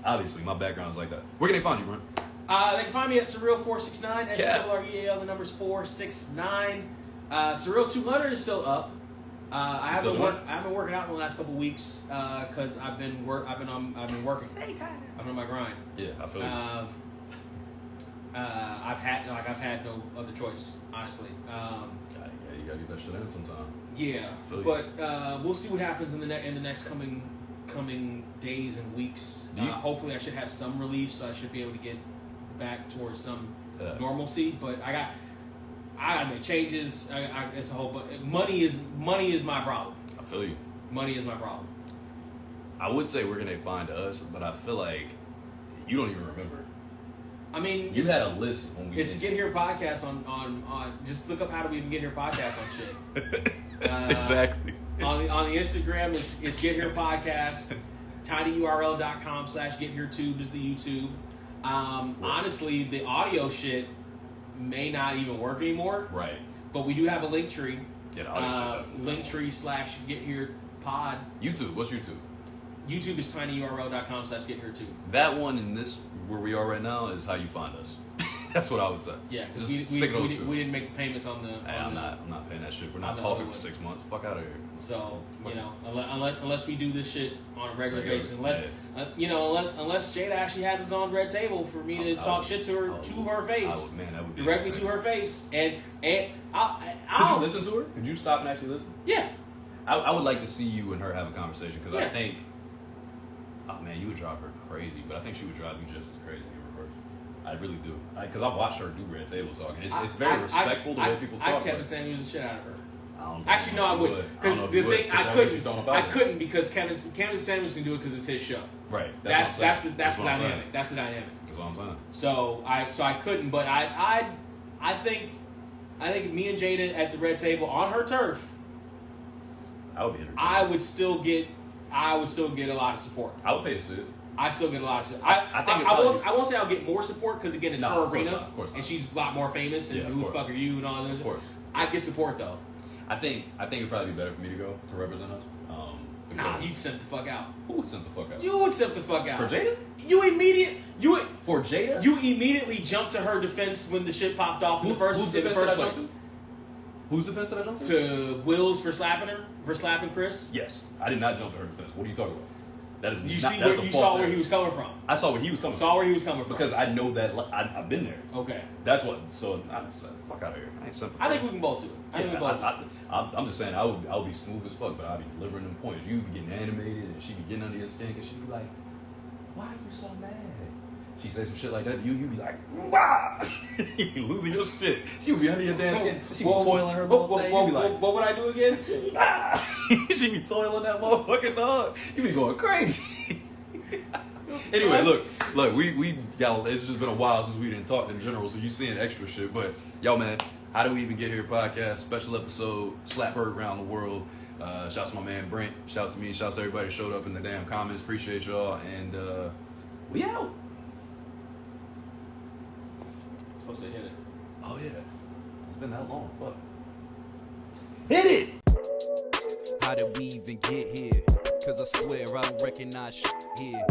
obviously my background is like that. Where can they find you, Brent? They can find me at Surreal469. SREAL, the number's 469. Surreal 200 is still up. I haven't been working out in the last couple weeks because I've been working. I've been on my grind. Yeah, I feel you. I've had no other choice, honestly. Yeah, you gotta get that shit in sometime. Yeah, but we'll see what happens in the next coming days and weeks. Hopefully, I should have some relief, so I should be able to get back towards some normalcy. But I gotta make changes. It's a whole. But money is my problem. I feel you. Money is my problem. I would say where can they find us, but I feel like you don't even remember. I mean, You had a list when we It's Get Here podcast on just look up How Do We Even Get Here podcast on shit. Exactly. On the Instagram, it's Get Here podcast. tinyurl.com/GetHereTube is the YouTube. Honestly, the audio shit may not even work anymore. Right. But we do have a link tree. Yeah, the audio shit Linktree/GetHerePod. YouTube. What's YouTube? YouTube is tinyurl.com/GetHereTube. That one and this where we are right now is how you find us. That's what I would say. Yeah, because Just we stick those two. didn't make the payments on the. Hey, I'm not paying that shit. We're not the talking other for one. 6 months. Fuck out of here. So unless we do this shit on a regular Regular, basis, unless Jada actually has his own red table for me to talk shit to her face, That would be directly to her face, and Could I'll you listen to her? Could you stop and actually listen? Yeah, I would like to see you and her have a conversation because Yeah. I think, oh man, you would drive her crazy, but I think she would drive you just as crazy in reverse. I really do. Because I've watched her do red table talk, and it's very respectful the way people talk. I Kevin Samuels the shit out of her. I don't know. Actually, no, I wouldn't. Because the thing, I couldn't because Kevin Samuels can do it because it's his show. Right. That's the what I'm dynamic. saying. That's the dynamic. That's what I'm saying. So I couldn't, but I think me and Jada at the red table on her turf, I would be entertained. I would still get a lot of support. I would pay to see it. I still get a lot of support. I think I won't say I'll get more support because again it's No, her of course arena not, of course not. and she's a lot more famous and Yeah, of who the course. fuck are you and all those. Of course. I get support though. I think it'd probably be better for me to go to represent us. Nah, because- you'd simp the fuck out. Who would send the fuck out? You would simp the fuck out. For Jada? For Jada? You immediately jumped to her defense when the shit popped off in the first Whose defense did I jump place. to? Whose defense did I jump to? To Will's for slapping Chris. Yes. I did not jump to her defense. What are you talking about? That is You not, see that's where a you false saw where narrative. he was coming from. I saw where he was coming from. Saw where he was coming from. Because I know that I've been there. Okay. That's what. So I'm just like, fuck out of here. I ain't simple. I think we can both do it. I'm just saying I would be smooth as fuck, but I'd be delivering them points. You'd be getting animated, and she'd be getting under your skin, and she'd be like, "Why are you so mad?" She'd say some shit like that. You'd be like, "Wow!" You'd be losing your shit. She would be under your damn skin. She'd be toiling her little thing. You'd be like, what would I do again? she'd be toiling that motherfucking dog. You'd be going crazy. Anyway, look, we got. It's just been a while since we didn't talk in general, so you seeing extra shit. But yo, man, How Do We Even Get Here podcast special episode, slap heard around the world. Shouts to my man Brent. Shouts to me. Shouts to everybody that showed up in the damn comments. Appreciate y'all, and we out. Supposed to hit it. Oh yeah, it's been that long. Fuck. Hit it. How did we even get here? Cause I swear I don't recognize shit here.